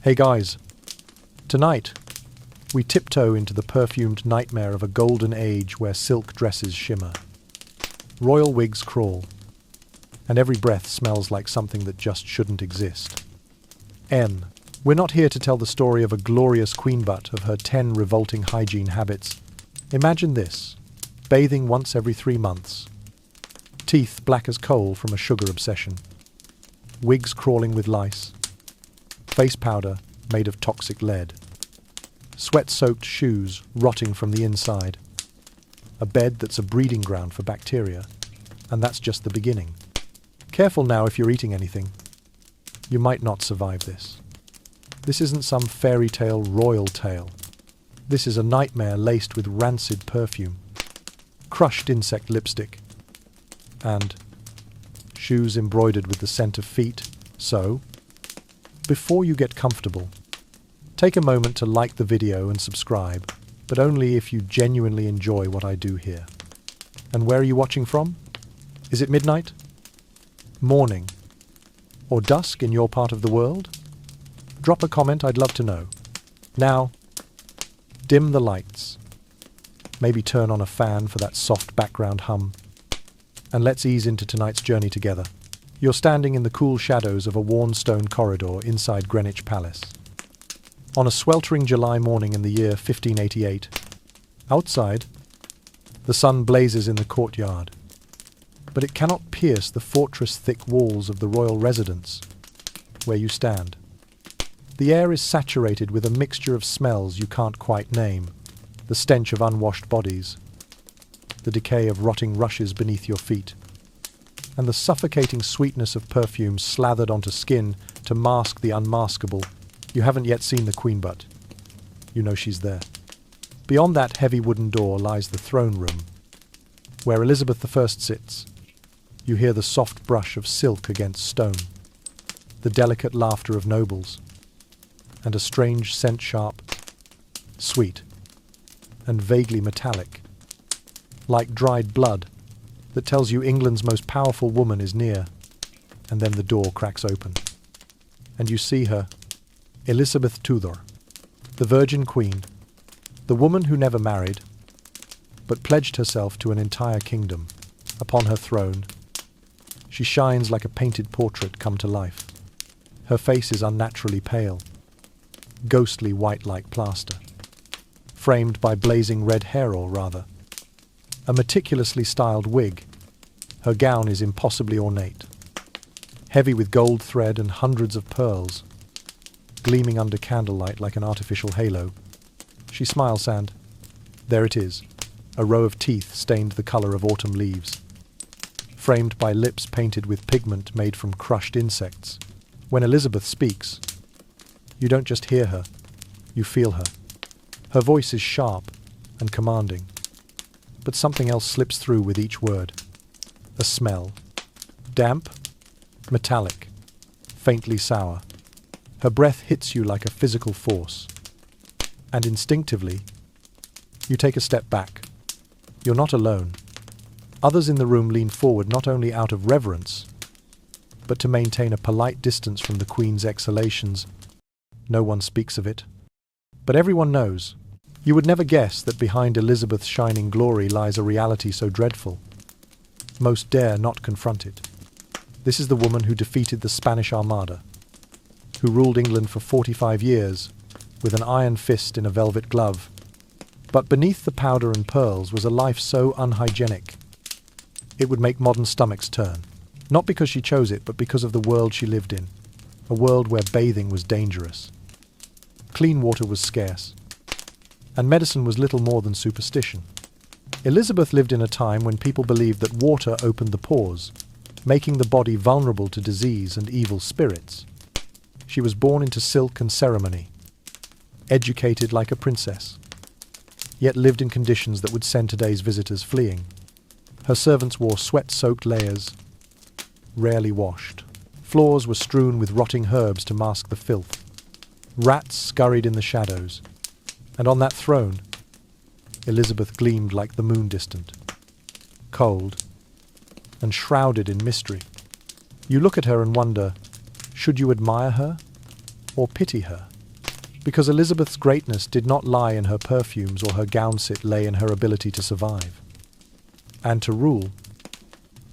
Hey guys, tonight we tiptoe into the perfumed nightmare of a golden age where silk dresses shimmer, royal wigs crawl, and every breath smells like something that just shouldn't exist. We're not here to tell the story of a glorious queen but of her 10 revolting hygiene habits. Imagine this, bathing once every 3 months, teeth black as coal from a sugar obsession, wigs crawling with lice, face powder made of toxic lead, sweat-soaked shoes rotting from the inside, a bed that's a breeding ground for bacteria, and that's just the beginning. Careful now if you're eating anything. You might not survive this. This isn't some fairy tale royal tale. This is a nightmare laced with rancid perfume, crushed insect lipstick, and shoes embroidered with the scent of feet. So, before you get comfortable, take a moment to like the video and subscribe, but only if you genuinely enjoy what I do here. And where are you watching from? Is it midnight? Morning? Or dusk in your part of the world? Drop a comment, I'd love to know. Now, dim the lights. Maybe turn on a fan for that soft background hum. And let's ease into tonight's journey together. You're standing in the cool shadows of a worn stone corridor inside Greenwich Palace. On a sweltering July morning in the year 1588, outside, the sun blazes in the courtyard, but it cannot pierce the fortress-thick walls of the royal residence where you stand. The air is saturated with a mixture of smells you can't quite name, the stench of unwashed bodies, the decay of rotting rushes beneath your feet, and the suffocating sweetness of perfume slathered onto skin to mask the unmaskable. You haven't yet seen the queen, but you know she's there. Beyond that heavy wooden door lies the throne room, where Elizabeth I sits. You hear the soft brush of silk against stone, the delicate laughter of nobles, and a strange scent, sharp, sweet, and vaguely metallic, like dried blood, that tells you England's most powerful woman is near. And then the door cracks open, and you see her, Elizabeth Tudor, the Virgin Queen, the woman who never married, but pledged herself to an entire kingdom. Upon her throne, she shines like a painted portrait come to life. Her face is unnaturally pale, ghostly white like plaster, framed by blazing red hair, or rather, a meticulously styled wig. Her gown is impossibly ornate, heavy with gold thread and hundreds of pearls, gleaming under candlelight like an artificial halo. She smiles and there it is, a row of teeth stained the color of autumn leaves, framed by lips painted with pigment made from crushed insects. When Elizabeth speaks, you don't just hear her, you feel her. Her voice is sharp and commanding, but something else slips through with each word. A smell. Damp, metallic, faintly sour. Her breath hits you like a physical force. And instinctively, you take a step back. You're not alone. Others in the room lean forward not only out of reverence, but to maintain a polite distance from the Queen's exhalations. No one speaks of it, but everyone knows. You would never guess that behind Elizabeth's shining glory lies a reality so dreadful. Most dare not confront it. This is the woman who defeated the Spanish Armada, who ruled England for 45 years with an iron fist in a velvet glove. But beneath the powder and pearls was a life so unhygienic, it would make modern stomachs turn. Not because she chose it, but because of the world she lived in, a world where bathing was dangerous. Clean water was scarce, and medicine was little more than superstition. Elizabeth lived in a time when people believed that water opened the pores, making the body vulnerable to disease and evil spirits. She was born into silk and ceremony, educated like a princess, yet lived in conditions that would send today's visitors fleeing. Her servants wore sweat-soaked layers, rarely washed. Floors were strewn with rotting herbs to mask the filth. Rats scurried in the shadows, and on that throne, Elizabeth gleamed like the moon, distant, cold, and shrouded in mystery. You look at her and wonder, should you admire her or pity her? Because Elizabeth's greatness did not lie in her perfumes or her gowns, it lay in her ability to survive and to rule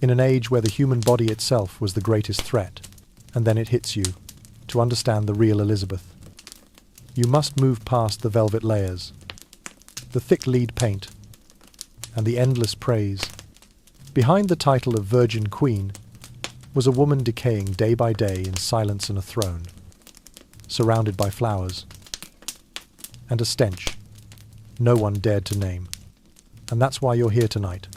in an age where the human body itself was the greatest threat. And then it hits you to understand the real Elizabeth. You must move past the velvet layers, the thick lead paint, and the endless praise. Behind the title of Virgin Queen was a woman decaying day by day in silence on a throne, surrounded by flowers and a stench no one dared to name. And that's why you're here tonight,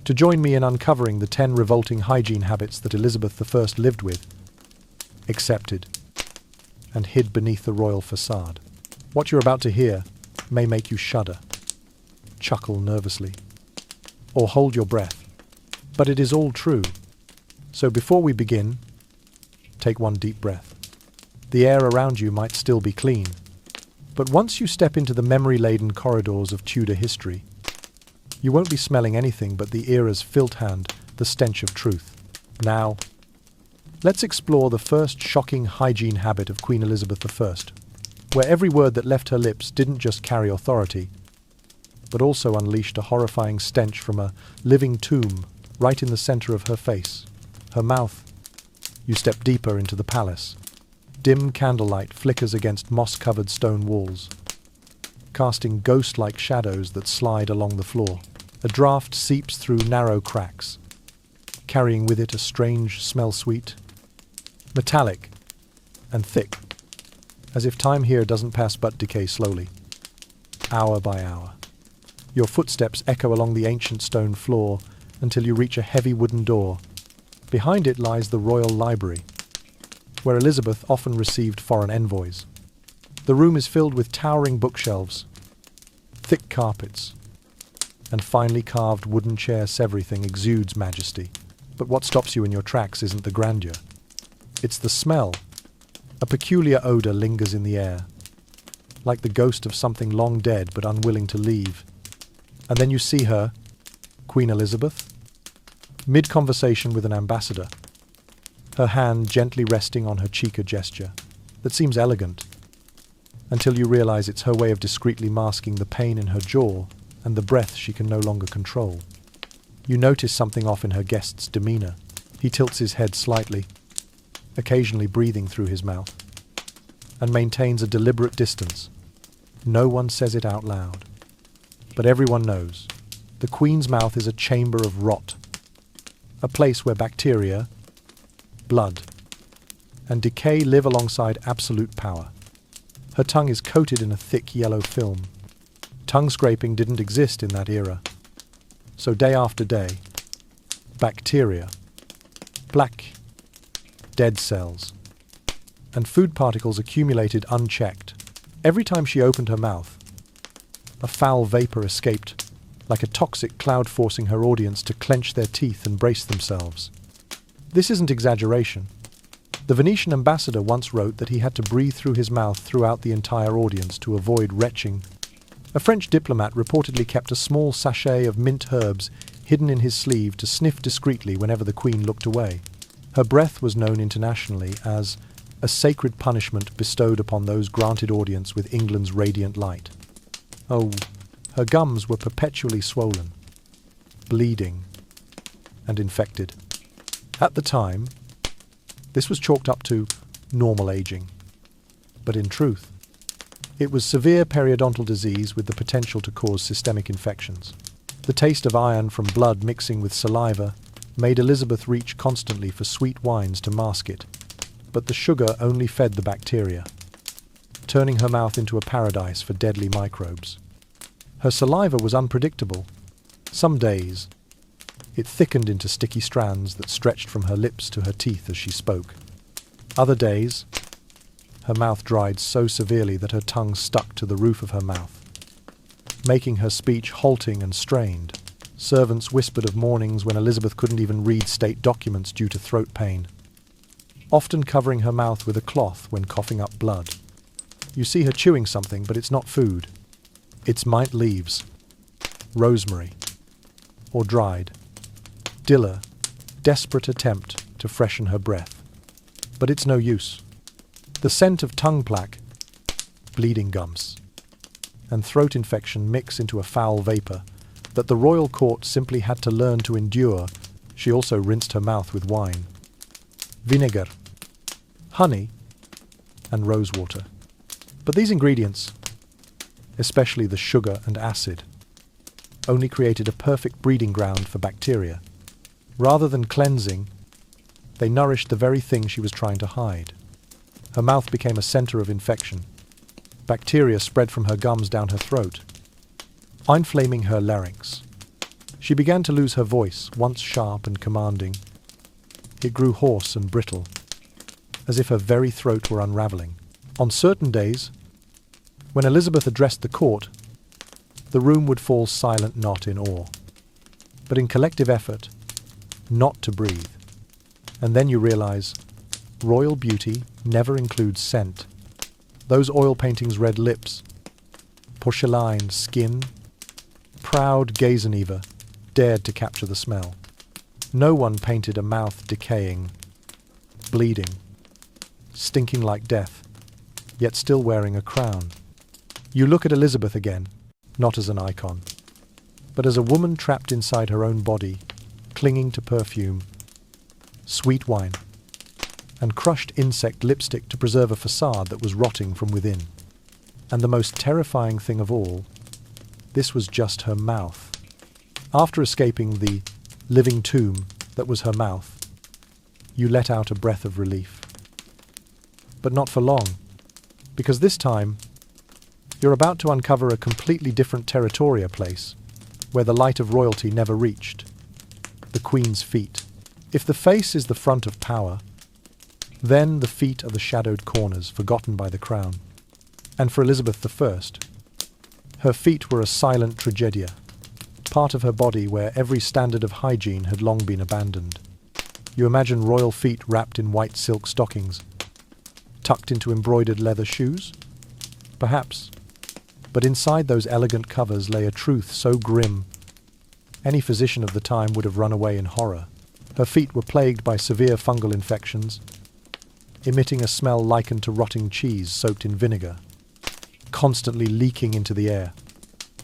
to join me in uncovering the 10 revolting hygiene habits that Elizabeth I lived with, accepted, and hid beneath the royal facade. What you're about to hear may make you shudder, chuckle nervously, or hold your breath. But it is all true. So before we begin, take one deep breath. The air around you might still be clean, but once you step into the memory-laden corridors of Tudor history, you won't be smelling anything but the era's filth hand, the stench of truth. Now, let's explore the first shocking hygiene habit of Queen Elizabeth I, where every word that left her lips didn't just carry authority, but also unleashed a horrifying stench from a living tomb right in the center of her face, her mouth. You step deeper into the palace. Dim candlelight flickers against moss-covered stone walls, casting ghost-like shadows that slide along the floor. A draught seeps through narrow cracks, carrying with it a strange smell, sweet, metallic, and thick, as if time here doesn't pass but decay slowly, hour by hour. Your footsteps echo along the ancient stone floor until you reach a heavy wooden door. Behind it lies the royal library, where Elizabeth often received foreign envoys. The room is filled with towering bookshelves, thick carpets, and finely carved wooden chairs. Everything exudes majesty. But what stops you in your tracks isn't the grandeur. It's the smell. A peculiar odor lingers in the air, like the ghost of something long dead but unwilling to leave. And then you see her, Queen Elizabeth, mid-conversation with an ambassador, her hand gently resting on her cheek, a gesture that seems elegant, until you realize it's her way of discreetly masking the pain in her jaw and the breath she can no longer control. You notice something off in her guest's demeanor. He tilts his head slightly, occasionally breathing through his mouth, and maintains a deliberate distance. No one says it out loud, but everyone knows. The Queen's mouth is a chamber of rot, a place where bacteria, blood, and decay live alongside absolute power. Her tongue is coated in a thick yellow film. Tongue scraping didn't exist in that era. So day after day, bacteria, black, dead cells, and food particles accumulated unchecked. Every time she opened her mouth, a foul vapor escaped, like a toxic cloud, forcing her audience to clench their teeth and brace themselves. This isn't exaggeration. The Venetian ambassador once wrote that he had to breathe through his mouth throughout the entire audience to avoid retching. A French diplomat reportedly kept a small sachet of mint herbs hidden in his sleeve to sniff discreetly whenever the Queen looked away. Her breath was known internationally as a sacred punishment bestowed upon those granted audience with England's radiant light. Oh, her gums were perpetually swollen, bleeding, and infected. At the time, this was chalked up to normal aging. But in truth, it was severe periodontal disease with the potential to cause systemic infections. The taste of iron from blood mixing with saliva made Elizabeth reach constantly for sweet wines to mask it. But the sugar only fed the bacteria, turning her mouth into a paradise for deadly microbes. Her saliva was unpredictable. Some days, it thickened into sticky strands that stretched from her lips to her teeth as she spoke. Other days, her mouth dried so severely that her tongue stuck to the roof of her mouth, making her speech halting and strained. Servants whispered of mornings when Elizabeth couldn't even read state documents due to throat pain, often covering her mouth with a cloth when coughing up blood. You see her chewing something, but it's not food. It's mint leaves, rosemary, or dried dilla, desperate attempt to freshen her breath. But it's no use. The scent of tongue plaque bleeding gums, and throat infection mix into a foul vapor that the royal court simply had to learn to endure. She also rinsed her mouth with wine, vinegar, honey, and rosewater. But these ingredients, especially the sugar and acid, only created a perfect breeding ground for bacteria. Rather than cleansing, they nourished the very thing she was trying to hide. Her mouth became a center of infection. Bacteria spread from her gums down her throat, inflaming her larynx. She began to lose her voice, once sharp and commanding. It grew hoarse and brittle, as if her very throat were unraveling. On certain days, when Elizabeth addressed the court, the room would fall silent, not in awe, but in collective effort not to breathe. And then you realize royal beauty never includes scent. Those oil paintings' red lips, porcelain skin, proud gaze never dared to capture the smell. No one painted a mouth decaying, bleeding, stinking like death, yet still wearing a crown. You look at Elizabeth again, not as an icon, but as a woman trapped inside her own body, clinging to perfume, sweet wine, and crushed insect lipstick to preserve a facade that was rotting from within. And the most terrifying thing of all, this was just her mouth. After escaping the living tomb that was her mouth, you let out a breath of relief. But not for long, because this time, you're about to uncover a completely different territory, a place where the light of royalty never reached. The Queen's feet. If the face is the front of power, then the feet are the shadowed corners forgotten by the crown. And for Elizabeth I, her feet were a silent tragedia, part of her body where every standard of hygiene had long been abandoned. You imagine royal feet wrapped in white silk stockings, tucked into embroidered leather shoes? Perhaps. But inside those elegant covers lay a truth so grim, any physician of the time would have run away in horror. Her feet were plagued by severe fungal infections, emitting a smell likened to rotting cheese soaked in vinegar, constantly leaking into the air.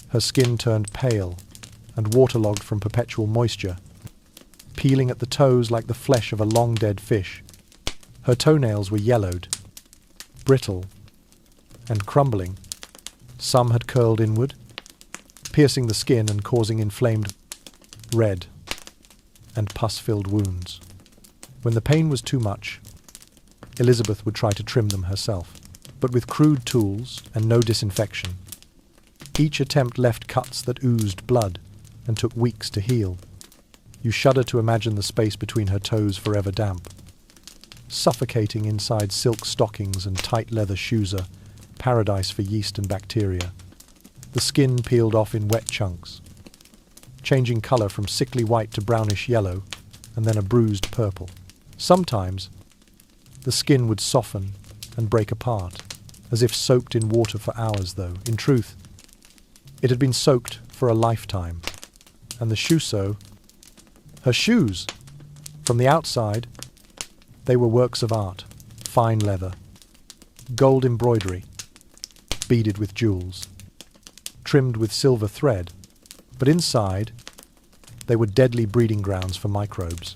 Her skin turned pale and waterlogged from perpetual moisture, peeling at the toes like the flesh of a long-dead fish. Her toenails were yellowed, brittle, and crumbling. Some had curled inward, piercing the skin and causing inflamed red and pus-filled wounds. When the pain was too much, Elizabeth would try to trim them herself, but with crude tools and no disinfection. Each attempt left cuts that oozed blood and took weeks to heal. You shudder to imagine the space between her toes forever damp. Suffocating inside silk stockings and tight leather shoes, a paradise for yeast and bacteria. The skin peeled off in wet chunks, changing color from sickly white to brownish yellow, and then a bruised purple. Sometimes, the skin would soften and break apart, as if soaked in water for hours, though, in truth, it had been soaked for a lifetime. And the shoeseau, her shoes, from the outside, they were works of art, fine leather, gold embroidery, beaded with jewels, trimmed with silver thread, but inside, they were deadly breeding grounds for microbes.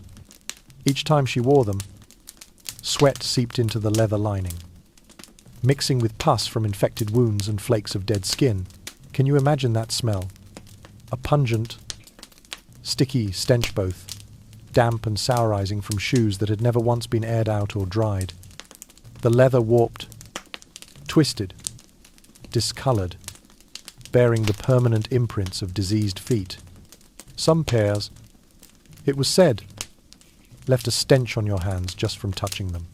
Each time she wore them, sweat seeped into the leather lining, mixing with pus from infected wounds and flakes of dead skin. Can you imagine that smell? A pungent, sticky stench, both damp and sourizing from shoes that had never once been aired out or dried. The leather warped, twisted, discolored, bearing the permanent imprints of diseased feet. Some pairs, it was said, left a stench on your hands just from touching them,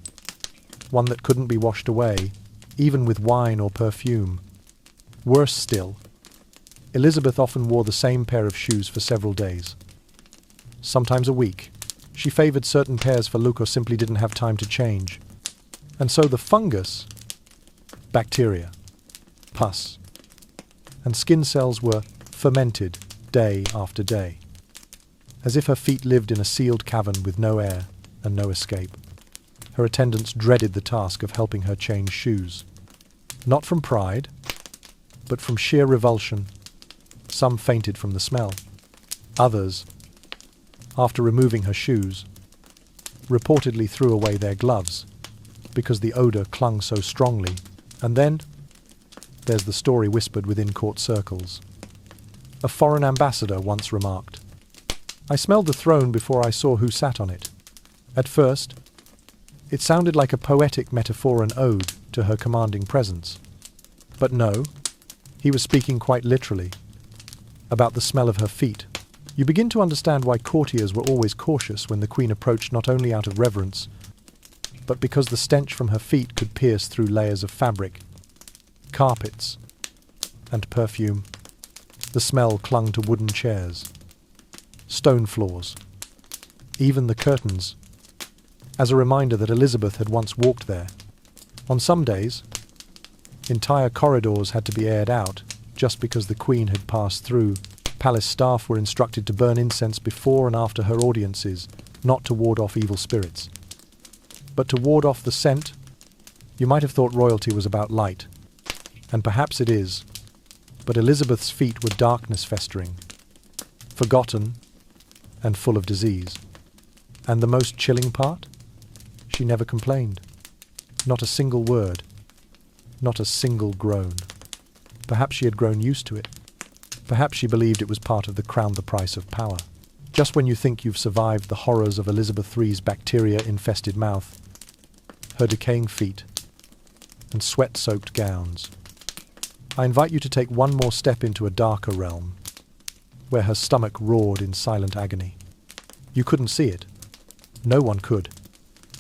one that couldn't be washed away, even with wine or perfume. Worse still, Elizabeth often wore the same pair of shoes for several days, sometimes a week. She favored certain pairs for look or simply didn't have time to change. And so the fungus, bacteria, pus, and skin cells were fermented day after day, as if her feet lived in a sealed cavern with no air and no escape. Her attendants dreaded the task of helping her change shoes. Not from pride, but from sheer revulsion. Some fainted from the smell. Others, after removing her shoes, reportedly threw away their gloves because the odor clung so strongly. And then there's the story whispered within court circles. A foreign ambassador once remarked, "I smelled the throne before I saw who sat on it." At first, it sounded like a poetic metaphor and ode to her commanding presence. But no, he was speaking quite literally about the smell of her feet. You begin to understand why courtiers were always cautious when the queen approached, not only out of reverence, but because the stench from her feet could pierce through layers of fabric, carpets, and perfume. The smell clung to wooden chairs, stone floors, even the curtains, as a reminder that Elizabeth had once walked there. On some days, entire corridors had to be aired out just because the queen had passed through. Palace staff were instructed to burn incense before and after her audiences, not to ward off evil spirits, but to ward off the scent. You might have thought royalty was about light, and perhaps it is, but Elizabeth's feet were darkness festering, forgotten and full of disease. And the most chilling part? She never complained. Not a single word, not a single groan. Perhaps she had grown used to it. Perhaps she believed it was part of the crown, the price of power. Just when you think you've survived the horrors of Elizabeth III's bacteria-infested mouth, her decaying feet, and sweat-soaked gowns, I invite you to take one more step into a darker realm, where her stomach roared in silent agony. You couldn't see it. No one could.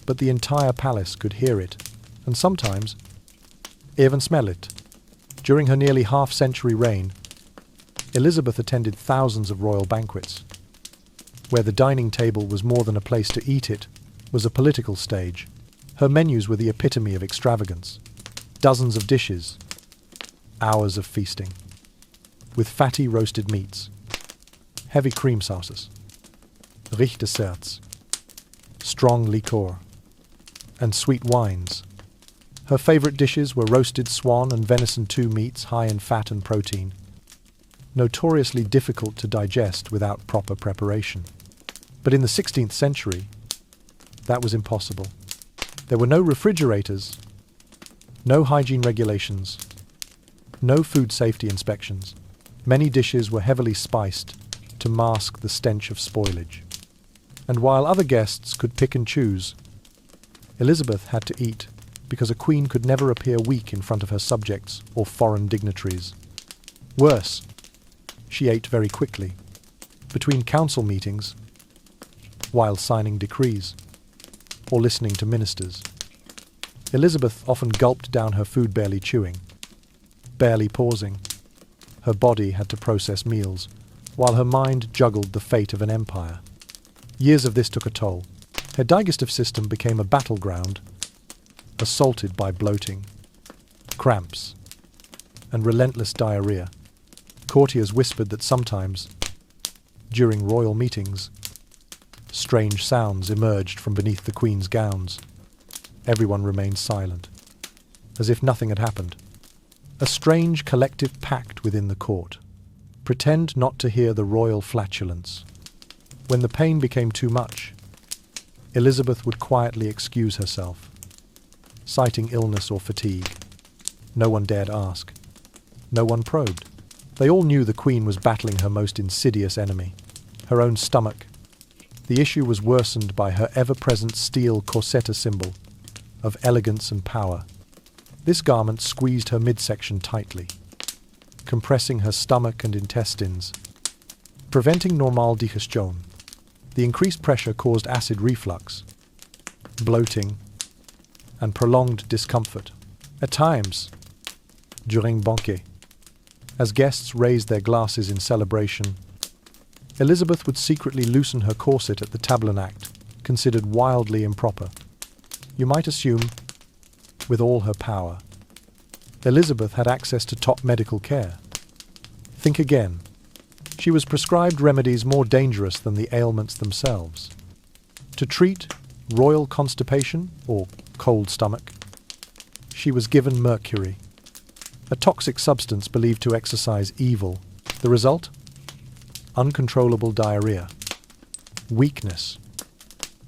But the entire palace could hear it, and sometimes even smell it. During her nearly half-century reign, Elizabeth attended thousands of royal banquets. Where the dining table was more than a place to eat, it was a political stage. Her menus were the epitome of extravagance. Dozens of dishes, hours of feasting, with fatty roasted meats, heavy cream sauces, rich desserts, strong liqueur, and sweet wines. Her favorite dishes were roasted swan and venison, two meats high in fat and protein, notoriously difficult to digest without proper preparation. But in the 16th century, that was impossible. There were no refrigerators, no hygiene regulations, no food safety inspections. Many dishes were heavily spiced to mask the stench of spoilage. And while other guests could pick and choose, Elizabeth had to eat, because a queen could never appear weak in front of her subjects or foreign dignitaries. Worse, she ate very quickly, between council meetings, while signing decrees, or listening to ministers. Elizabeth often gulped down her food, barely chewing, barely pausing. Her body had to process meals, while her mind juggled the fate of an empire. Years of this took a toll. Her digestive system became a battleground, assaulted by bloating, cramps, and relentless diarrhea. Courtiers whispered that sometimes, during royal meetings, strange sounds emerged from beneath the queen's gowns. Everyone remained silent, as if nothing had happened. A strange collective pact within the court. Pretend not to hear the royal flatulence. When the pain became too much, Elizabeth would quietly excuse herself, citing illness or fatigue. No one dared ask. No one probed. They all knew the queen was battling her most insidious enemy, her own stomach. The issue was worsened by her ever-present steel corsetta symbol of elegance and power. This garment squeezed her midsection tightly, compressing her stomach and intestines, preventing normal digestion. The increased pressure caused acid reflux, bloating, and prolonged discomfort. At times, during banquet, as guests raised their glasses in celebration, Elizabeth would secretly loosen her corset at the tableau act, considered wildly improper. You might assume, with all her power, Elizabeth had access to top medical care. Think again. She was prescribed remedies more dangerous than the ailments themselves. To treat royal constipation or cold stomach, she was given mercury, a toxic substance believed to exorcise evil. The result? Uncontrollable diarrhea, weakness,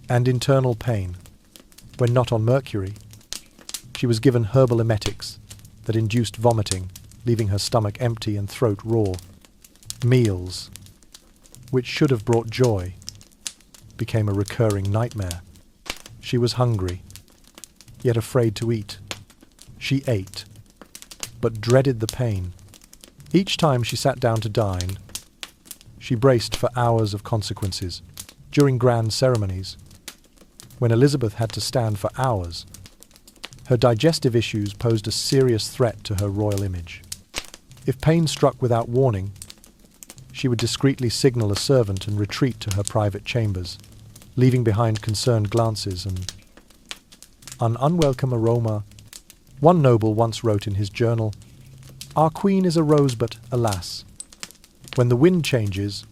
and internal pain. When not on mercury, she was given herbal emetics that induced vomiting, leaving her stomach empty and throat raw. Meals, which should have brought joy, became a recurring nightmare. She was hungry, yet afraid to eat. She ate, but dreaded the pain. Each time she sat down to dine, she braced for hours of consequences. During grand ceremonies, when Elizabeth had to stand for hours, her digestive issues posed a serious threat to her royal image. If pain struck without warning, she would discreetly signal a servant and retreat to her private chambers, leaving behind concerned glances and an unwelcome aroma. One noble once wrote in his journal, "Our queen is a rose, but alas, when the wind changes,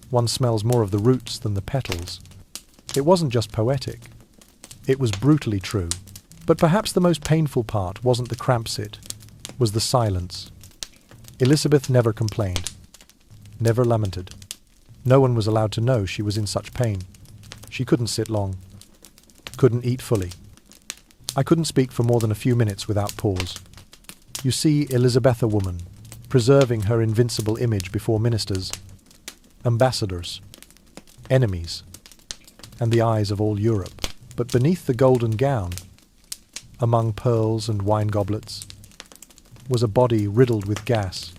one smells more of the roots than the petals." It wasn't just poetic, it was brutally true. But perhaps the most painful part wasn't the cramp sit, was the silence. Elizabeth never complained, never lamented. No one was allowed to know she was in such pain. She couldn't sit long, couldn't eat fully. I couldn't speak for more than a few minutes without pause. You see Elizabeth, a woman, preserving her invincible image before ministers, ambassadors, enemies, and the eyes of all Europe. But beneath the golden gown, among pearls and wine goblets, was a body riddled with gas,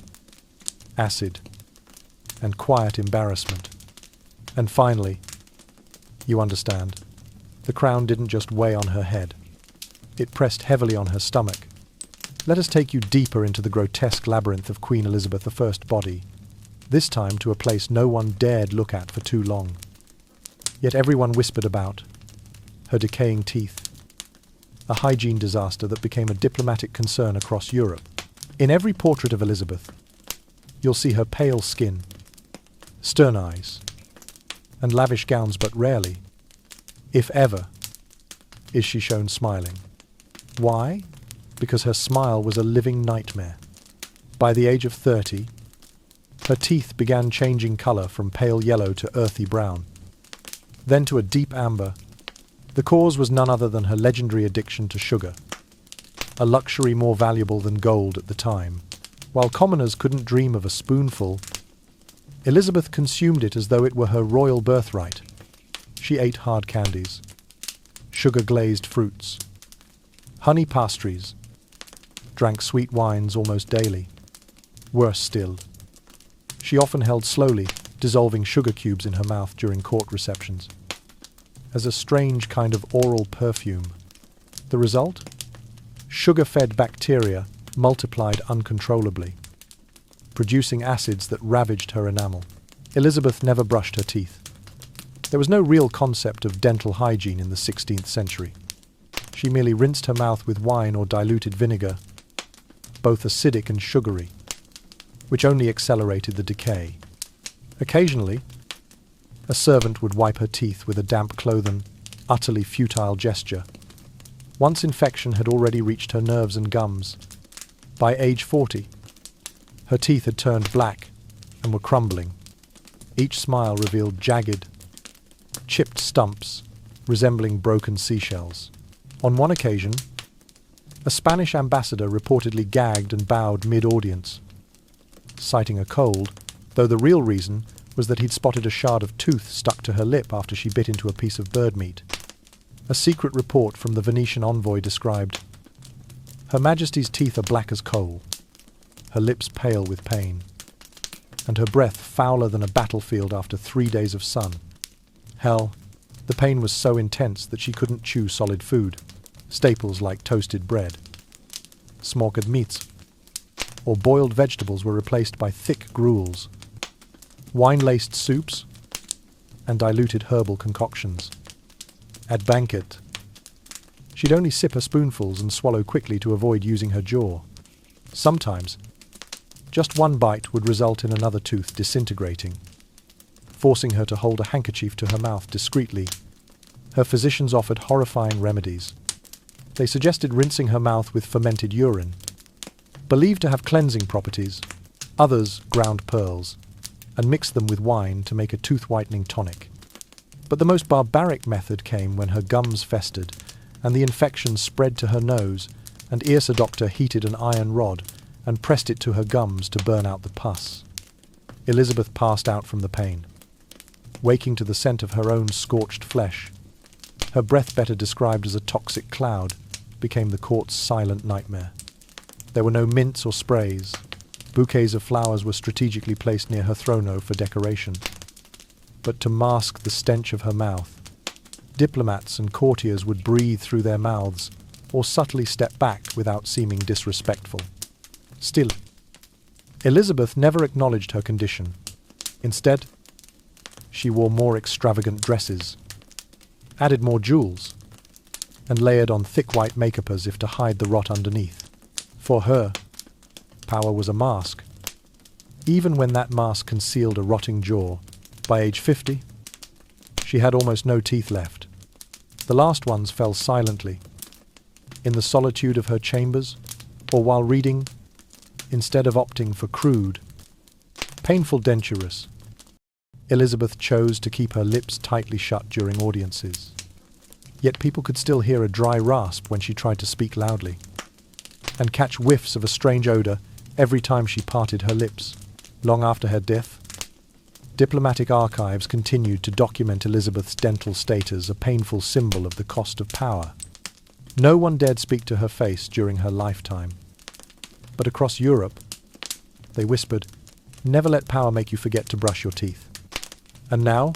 acid, and quiet embarrassment. And finally, you understand, the crown didn't just weigh on her head. It pressed heavily on her stomach. Let us take you deeper into the grotesque labyrinth of Queen Elizabeth I's body, this time to a place no one dared look at for too long. Yet everyone whispered about her decaying teeth, a hygiene disaster that became a diplomatic concern across Europe. In every portrait of Elizabeth, you'll see her pale skin, stern eyes, and lavish gowns, but rarely, if ever, is she shown smiling. Why? Because her smile was a living nightmare. By the age of 30, her teeth began changing colour from pale yellow to earthy brown, then to a deep amber. The cause was none other than her legendary addiction to sugar, a luxury more valuable than gold at the time. While commoners couldn't dream of a spoonful, Elizabeth consumed it as though it were her royal birthright. She ate hard candies, sugar-glazed fruits, honey pastries, drank sweet wines almost daily. Worse still, she often held slowly, dissolving sugar cubes in her mouth during court receptions, as a strange kind of oral perfume. The result? Sugar-fed bacteria multiplied uncontrollably, producing acids that ravaged her enamel. Elizabeth never brushed her teeth. There was no real concept of dental hygiene in the 16th century. She merely rinsed her mouth with wine or diluted vinegar, both acidic and sugary, which only accelerated the decay. Occasionally, a servant would wipe her teeth with a damp cloth, an utterly futile gesture. Once infection had already reached her nerves and gums. By age 40, her teeth had turned black and were crumbling. Each smile revealed jagged, chipped stumps resembling broken seashells. On one occasion, a Spanish ambassador reportedly gagged and bowed mid-audience, citing a cold, though the real reason was that he'd spotted a shard of tooth stuck to her lip after she bit into a piece of bird meat. A secret report from the Venetian envoy described, "Her Majesty's teeth are black as coal, her lips pale with pain, and her breath fouler than a battlefield after 3 days of sun." Hell, the pain was so intense that she couldn't chew solid food. Staples like toasted bread, smoked meats, or boiled vegetables were replaced by thick gruels, wine-laced soups, and diluted herbal concoctions. At banquet, she'd only sip her spoonfuls and swallow quickly to avoid using her jaw. Sometimes, just one bite would result in another tooth disintegrating, forcing her to hold a handkerchief to her mouth discreetly. Her physicians offered horrifying remedies. They suggested rinsing her mouth with fermented urine, Believed to have cleansing properties, others ground pearls and mixed them with wine to make a tooth-whitening tonic. But the most barbaric method came when her gums festered and the infection spread to her nose, and Earsa doctor heated an iron rod and pressed it to her gums to burn out the pus. Elizabeth passed out from the pain, waking to the scent of her own scorched flesh. Her breath, better described as a toxic cloud, became the court's silent nightmare. There were no mints or sprays. Bouquets of flowers were strategically placed near her throno for decoration. But to mask the stench of her mouth, diplomats and courtiers would breathe through their mouths or subtly step back without seeming disrespectful. Still, Elizabeth never acknowledged her condition. Instead, she wore more extravagant dresses, added more jewels, and layered on thick white makeup as if to hide the rot underneath. For her, power was a mask. Even when that mask concealed a rotting jaw, by age 50, she had almost no teeth left. The last ones fell silently, in the solitude of her chambers, or while reading, instead of opting for crude, painful dentures. Elizabeth chose to keep her lips tightly shut during audiences. Yet people could still hear a dry rasp when she tried to speak loudly, and catch whiffs of a strange odor every time she parted her lips. Long after her death, diplomatic archives continued to document Elizabeth's dental state as a painful symbol of the cost of power. No one dared speak to her face during her lifetime. But across Europe, they whispered, "Never let power make you forget to brush your teeth." And now,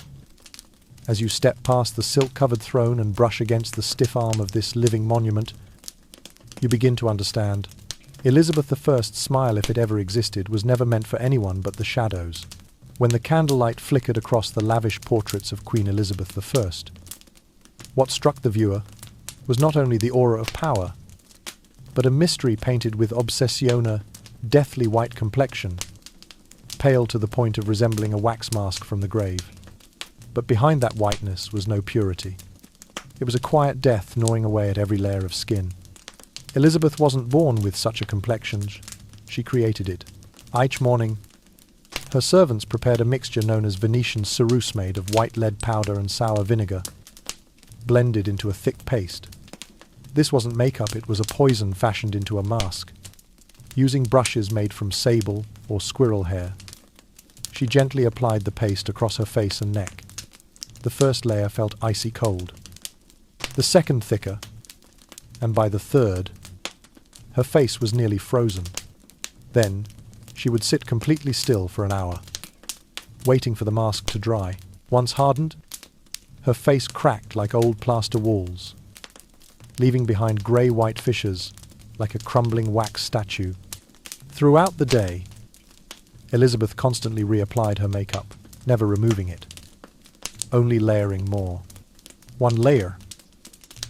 as you step past the silk-covered throne and brush against the stiff arm of this living monument, you begin to understand. Elizabeth I's smile, if it ever existed, was never meant for anyone but the shadows. When the candlelight flickered across the lavish portraits of Queen Elizabeth I, what struck the viewer was not only the aura of power, but a mystery painted with obsessiona, deathly white complexion, pale to the point of resembling a wax mask from the grave. But behind that whiteness was no purity. It was a quiet death gnawing away at every layer of skin. Elizabeth wasn't born with such a complexion, she created it. Each morning, her servants prepared a mixture known as Venetian ceruse made of white lead powder and sour vinegar, blended into a thick paste. This wasn't makeup, it was a poison fashioned into a mask. Using brushes made from sable or squirrel hair, she gently applied the paste across her face and neck. The first layer felt icy cold, the second thicker, and by the third, her face was nearly frozen. Then, she would sit completely still for an hour, waiting for the mask to dry. Once hardened, her face cracked like old plaster walls, leaving behind grey-white fissures like a crumbling wax statue. Throughout the day, Elizabeth constantly reapplied her makeup, never removing it, only layering more. One layer,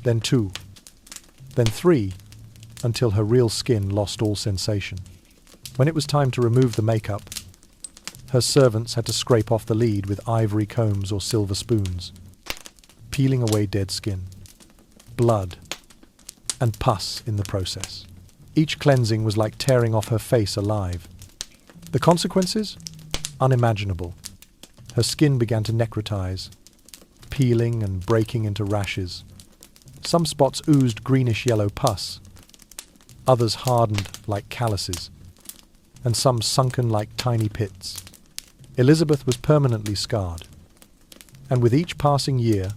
then two, then three, until her real skin lost all sensation. When it was time to remove the makeup, her servants had to scrape off the lid with ivory combs or silver spoons, peeling away dead skin, blood, and pus in the process. Each cleansing was like tearing off her face alive. The consequences? Unimaginable. Her skin began to necrotize, peeling and breaking into rashes. Some spots oozed greenish-yellow pus, others hardened like calluses, and some sunken like tiny pits. Elizabeth was permanently scarred, and with each passing year,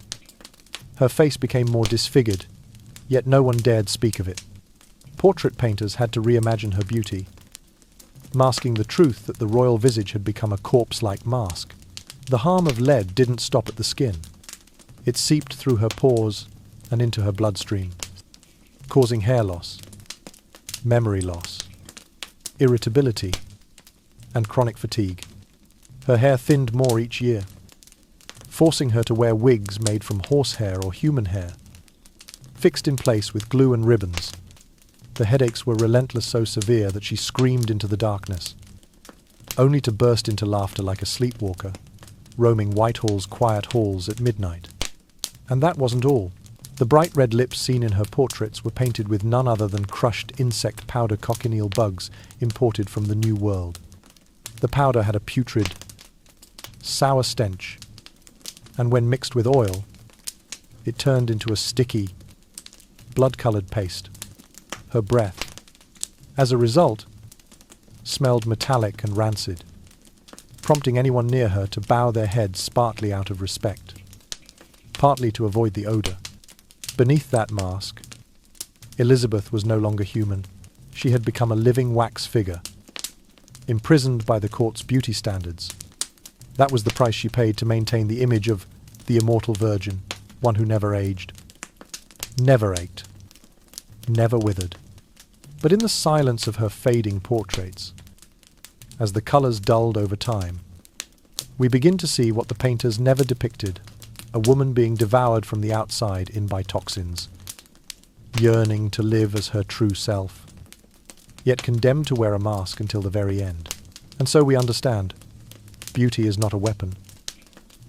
her face became more disfigured, yet no one dared speak of it. Portrait painters had to reimagine her beauty, masking the truth that the royal visage had become a corpse-like mask. The harm of lead didn't stop at the skin. It seeped through her pores and into her bloodstream, causing hair loss, memory loss, irritability, and chronic fatigue. Her hair thinned more each year, forcing her to wear wigs made from horsehair or human hair, fixed in place with glue and ribbons. The headaches were relentless, so severe that she screamed into the darkness, only to burst into laughter like a sleepwalker, roaming Whitehall's quiet halls at midnight. And that wasn't all. The bright red lips seen in her portraits were painted with none other than crushed insect powder cochineal bugs imported from the New World. The powder had a putrid, sour stench, and when mixed with oil, it turned into a sticky, blood-coloured paste. Her breath, as a result, smelled metallic and rancid, prompting anyone near her to bow their heads partly out of respect, partly to avoid the odour. Beneath that mask, Elizabeth was no longer human. She had become a living wax figure, imprisoned by the court's beauty standards. That was the price she paid to maintain the image of the immortal virgin, one who never aged, never ached, never withered. But in the silence of her fading portraits, as the colours dulled over time, we begin to see what the painters never depicted: a woman being devoured from the outside in by toxins, yearning to live as her true self, yet condemned to wear a mask until the very end. And so we understand, beauty is not a weapon,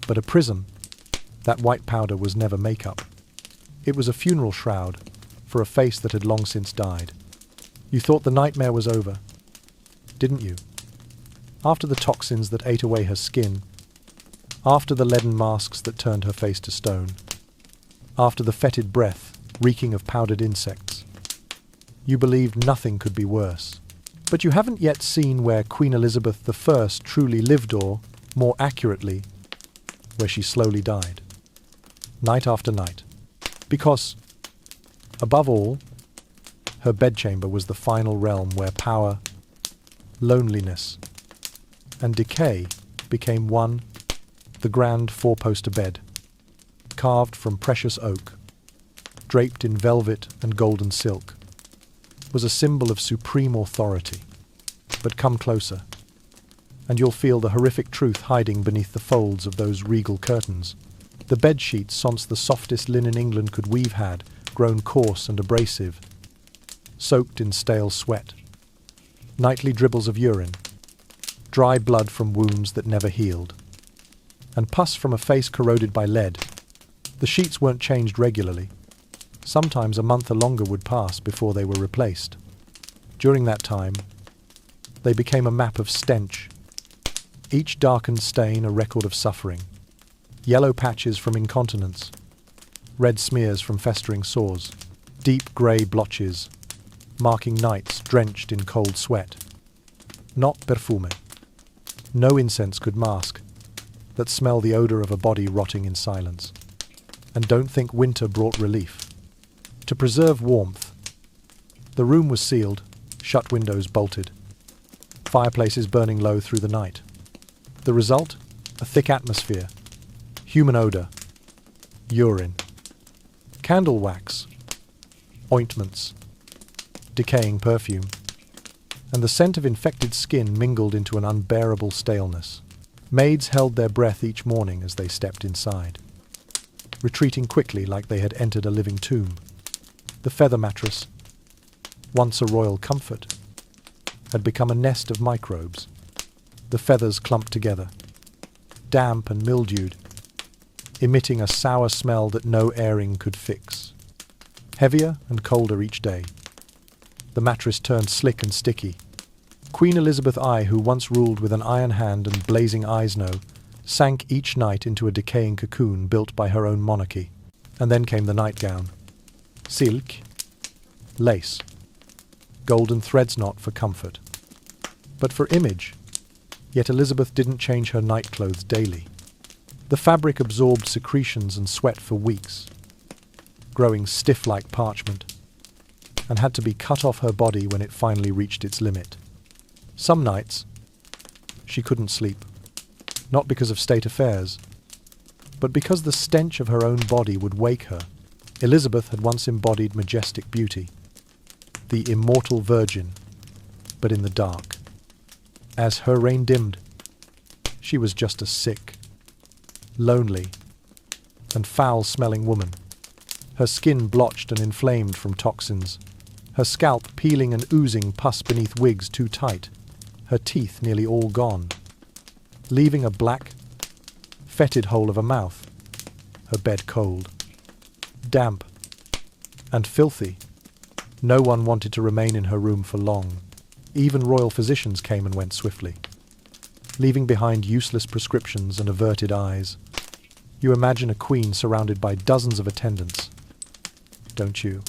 but a prison. That white powder was never makeup. It was a funeral shroud for a face that had long since died. You thought the nightmare was over, didn't you? After the toxins that ate away her skin, after the leaden masks that turned her face to stone, after the fetid breath reeking of powdered insects, you believed nothing could be worse. But you haven't yet seen where Queen Elizabeth I truly lived, or, more accurately, where she slowly died, night after night. Because, above all, her bedchamber was the final realm where power, loneliness, and decay became one. The grand four-poster bed, carved from precious oak, draped in velvet and golden silk, was a symbol of supreme authority. But come closer, and you'll feel the horrific truth hiding beneath the folds of those regal curtains. The bed sheets, since the softest linen England could weave, had grown coarse and abrasive, soaked in stale sweat, nightly dribbles of urine, dry blood from wounds that never healed, and pus from a face corroded by lead. The sheets weren't changed regularly. Sometimes a month or longer would pass before they were replaced. During that time, they became a map of stench, each darkened stain a record of suffering, yellow patches from incontinence, red smears from festering sores, deep grey blotches, marking nights drenched in cold sweat. Not perfume. No incense could mask that smell the odour of a body rotting in silence. And don't think winter brought relief. To preserve warmth, the room was sealed, shut windows bolted, fireplaces burning low through the night. The result? A thick atmosphere, human odour, urine, candle wax, ointments, decaying perfume, and the scent of infected skin mingled into an unbearable staleness. Maids held their breath each morning as they stepped inside, retreating quickly like they had entered a living tomb. The feather mattress, once a royal comfort, had become a nest of microbes. The feathers clumped together, damp and mildewed, emitting a sour smell that no airing could fix. Heavier and colder each day, the mattress turned slick and sticky. Queen Elizabeth I, who once ruled with an iron hand and blazing eyes, sank each night into a decaying cocoon built by her own monarchy. And then came the nightgown. Silk, lace, golden threads not for comfort, but for image. Yet Elizabeth didn't change her nightclothes daily. The fabric absorbed secretions and sweat for weeks, growing stiff like parchment, and had to be cut off her body when it finally reached its limit. Some nights, she couldn't sleep, not because of state affairs, but because the stench of her own body would wake her. Elizabeth had once embodied majestic beauty, the immortal virgin, but in the dark. As her reign dimmed, she was just a sick, lonely, and foul-smelling woman, her skin blotched and inflamed from toxins, her scalp peeling and oozing pus beneath wigs too tight, her teeth nearly all gone, leaving a black, fetid hole of a mouth, her bed cold, damp, and filthy. No one wanted to remain in her room for long. Even royal physicians came and went swiftly, leaving behind useless prescriptions and averted eyes. You imagine a queen surrounded by dozens of attendants, don't you?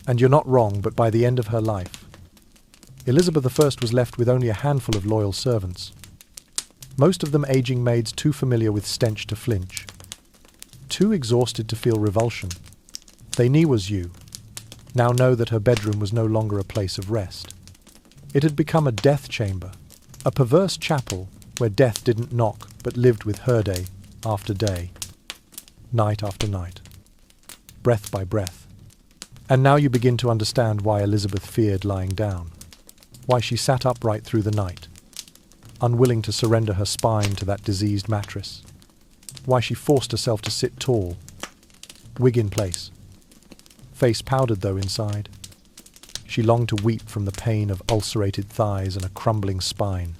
And you're not wrong, but by the end of her life, Elizabeth I was left with only a handful of loyal servants, most of them aging maids too familiar with stench to flinch, too exhausted to feel revulsion. They knew was you. Now know that her bedroom was no longer a place of rest. It had become a death chamber, a perverse chapel where death didn't knock but lived with her day after day, night after night, breath by breath. And now you begin to understand why Elizabeth feared lying down, why she sat upright through the night, unwilling to surrender her spine to that diseased mattress, why she forced herself to sit tall, wig in place, face powdered though inside. She longed to weep from the pain of ulcerated thighs and a crumbling spine.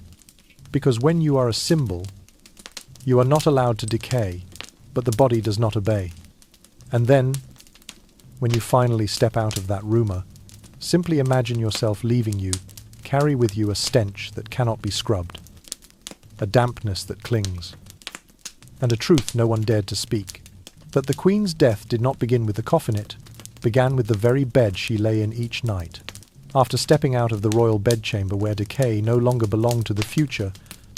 Because when you are a symbol, you are not allowed to decay, but the body does not obey. And then, when you finally step out of that rumour, simply imagine yourself leaving you, carry with you a stench that cannot be scrubbed, a dampness that clings, and a truth no one dared to speak, that the Queen's death did not begin with the coffin, it began with the very bed she lay in each night. After stepping out of the royal bedchamber where decay no longer belonged to the future,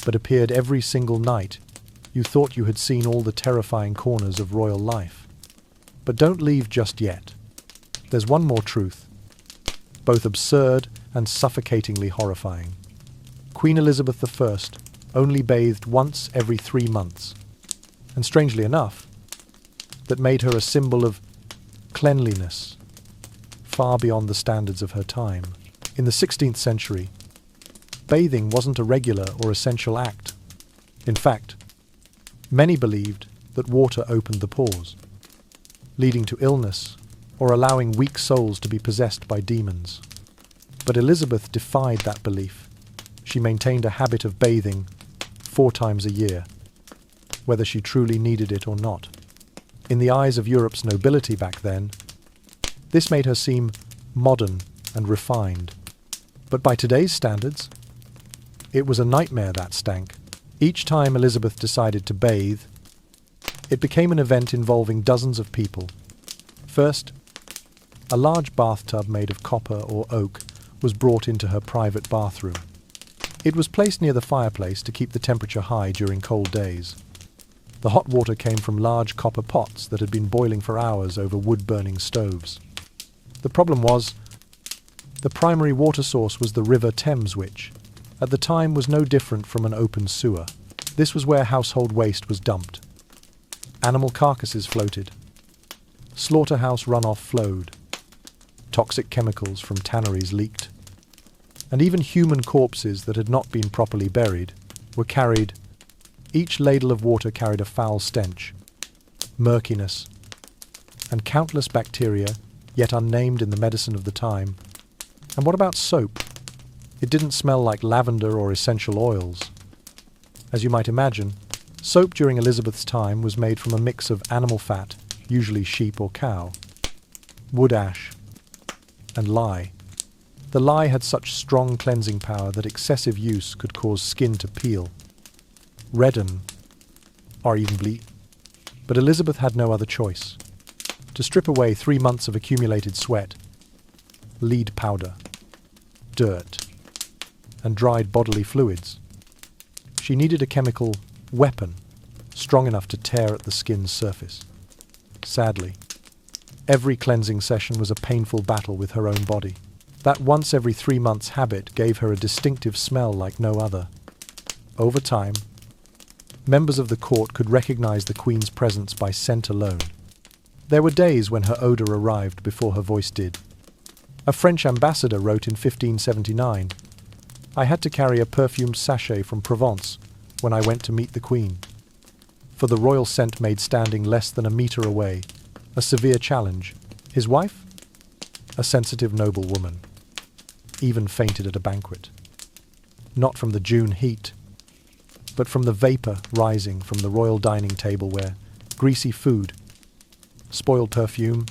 but appeared every single night, you thought you had seen all the terrifying corners of royal life. But don't leave just yet. There's one more truth, both absurd and suffocatingly horrifying. Queen Elizabeth I only bathed once every 3 months, and strangely enough, that made her a symbol of cleanliness, far beyond the standards of her time. In the 16th century, bathing wasn't a regular or essential act. In fact, many believed that water opened the pores, leading to illness or allowing weak souls to be possessed by demons. But Elizabeth defied that belief. She maintained a habit of bathing 4 times a year, whether she truly needed it or not. In the eyes of Europe's nobility back then, this made her seem modern and refined. But by today's standards, it was a nightmare, that stank. Each time Elizabeth decided to bathe, it became an event involving dozens of people. First, a large bathtub made of copper or oak was brought into her private bathroom. It was placed near the fireplace to keep the temperature high during cold days. The hot water came from large copper pots that had been boiling for hours over wood-burning stoves. The problem was, the primary water source was the River Thames, which, at the time, was no different from an open sewer. This was where household waste was dumped. Animal carcasses floated. Slaughterhouse runoff flowed. Toxic chemicals from tanneries leaked. And even human corpses that had not been properly buried were carried. Each ladle of water carried a foul stench, murkiness, and countless bacteria, yet unnamed in the medicine of the time. And what about soap? It didn't smell like lavender or essential oils. As you might imagine, soap during Elizabeth's time was made from a mix of animal fat, usually sheep or cow, wood ash, and lye. The lye had such strong cleansing power that excessive use could cause skin to peel, redden, or even bleed. But Elizabeth had no other choice. To strip away 3 months of accumulated sweat, lead powder, dirt, and dried bodily fluids, she needed a chemical weapon strong enough to tear at the skin's surface. Sadly, every cleansing session was a painful battle with her own body. That once every 3 months habit gave her a distinctive smell like no other. Over time, members of the court could recognize the Queen's presence by scent alone. There were days when her odor arrived before her voice did. A French ambassador wrote in 1579, "I had to carry a perfumed sachet from Provence when I went to meet the Queen, for the royal scent made standing less than a metre away a severe challenge. His wife, a sensitive noble woman, even fainted at a banquet. Not from the June heat, but from the vapour rising from the royal dining table where greasy food, spoiled perfume,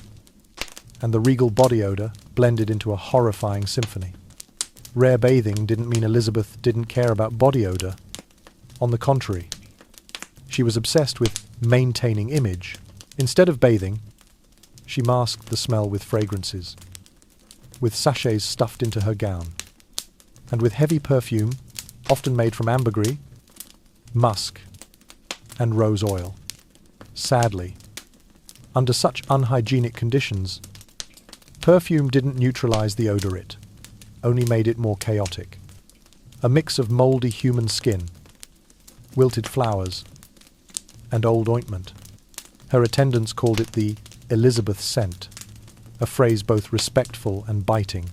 and the regal body odor blended into a horrifying symphony. Rare bathing didn't mean Elizabeth didn't care about body odor. On the contrary, she was obsessed with maintaining image. Instead of bathing, she masked the smell with fragrances, with sachets stuffed into her gown, and with heavy perfume, often made from ambergris, musk, and rose oil. Sadly, under such unhygienic conditions, perfume didn't neutralize the odor, it only made it more chaotic. A mix of moldy human skin, wilted flowers, and old ointment. Her attendants called it the Elizabeth scent, a phrase both respectful and biting.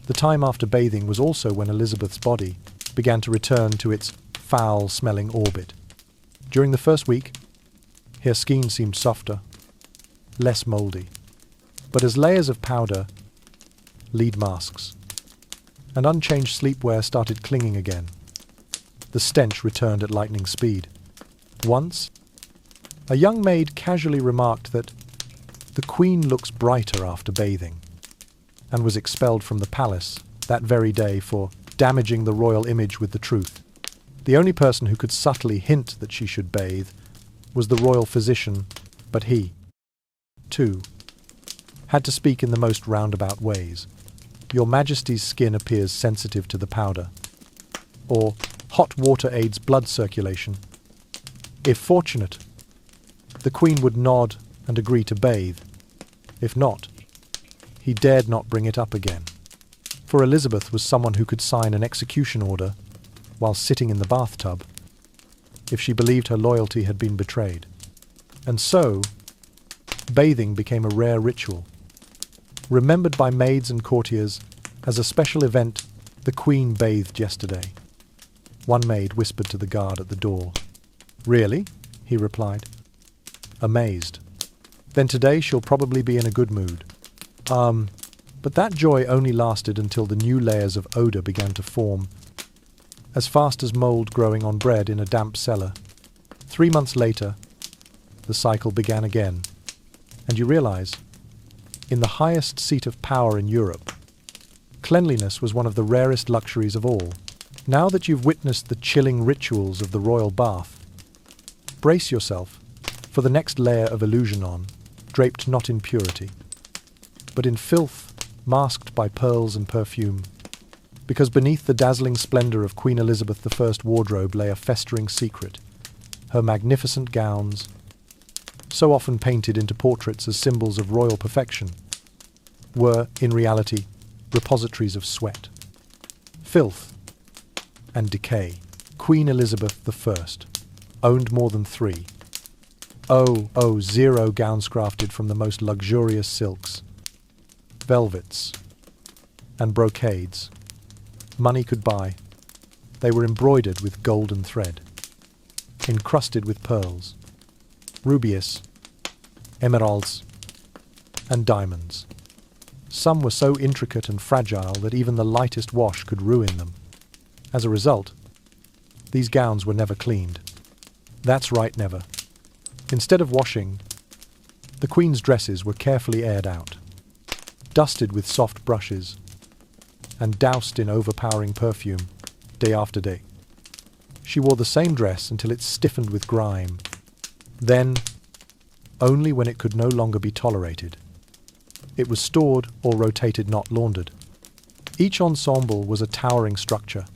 The time after bathing was also when Elizabeth's body began to return to its foul-smelling orbit. During the first week, her skin seemed softer, less moldy, but as layers of powder, lead masks, and unchanged sleepwear started clinging again, the stench returned at lightning speed. Once, a young maid casually remarked that the Queen looks brighter after bathing, and was expelled from the palace that very day for damaging the royal image with the truth. The only person who could subtly hint that she should bathe was the royal physician, but he, too, had to speak in the most roundabout ways. Your Majesty's skin appears sensitive to the powder, or hot water aids blood circulation. If fortunate, the Queen would nod and agree to bathe. If not, he dared not bring it up again. For Elizabeth was someone who could sign an execution order while sitting in the bathtub if she believed her loyalty had been betrayed. And so, bathing became a rare ritual, remembered by maids and courtiers as a special event. The Queen bathed yesterday, one maid whispered to the guard at the door. Really? He replied, amazed. Then today she'll probably be in a good mood. But that joy only lasted until the new layers of odor began to form, as fast as mold growing on bread in a damp cellar. 3 months later, the cycle began again, and you realize, in the highest seat of power in Europe, cleanliness was one of the rarest luxuries of all. Now that you've witnessed the chilling rituals of the royal bath, brace yourself for the next layer of illusion draped not in purity, but in filth, masked by pearls and perfume. Because beneath the dazzling splendor of Queen Elizabeth I's wardrobe lay a festering secret. Her magnificent gowns, so often painted into portraits as symbols of royal perfection, were, in reality, repositories of sweat, filth, and decay. Queen Elizabeth I owned more than 0 gowns crafted from the most luxurious silks, velvets, and brocades money could buy. They were embroidered with golden thread, encrusted with pearls, rubies, emeralds, and diamonds. Some were so intricate and fragile that even the lightest wash could ruin them. As a result, these gowns were never cleaned. That's right, never. Instead of washing, the Queen's dresses were carefully aired out, dusted with soft brushes, and doused in overpowering perfume day after day. She wore the same dress until it stiffened with grime. Then, only when it could no longer be tolerated, it was stored or rotated, not laundered. Each ensemble was a towering structure,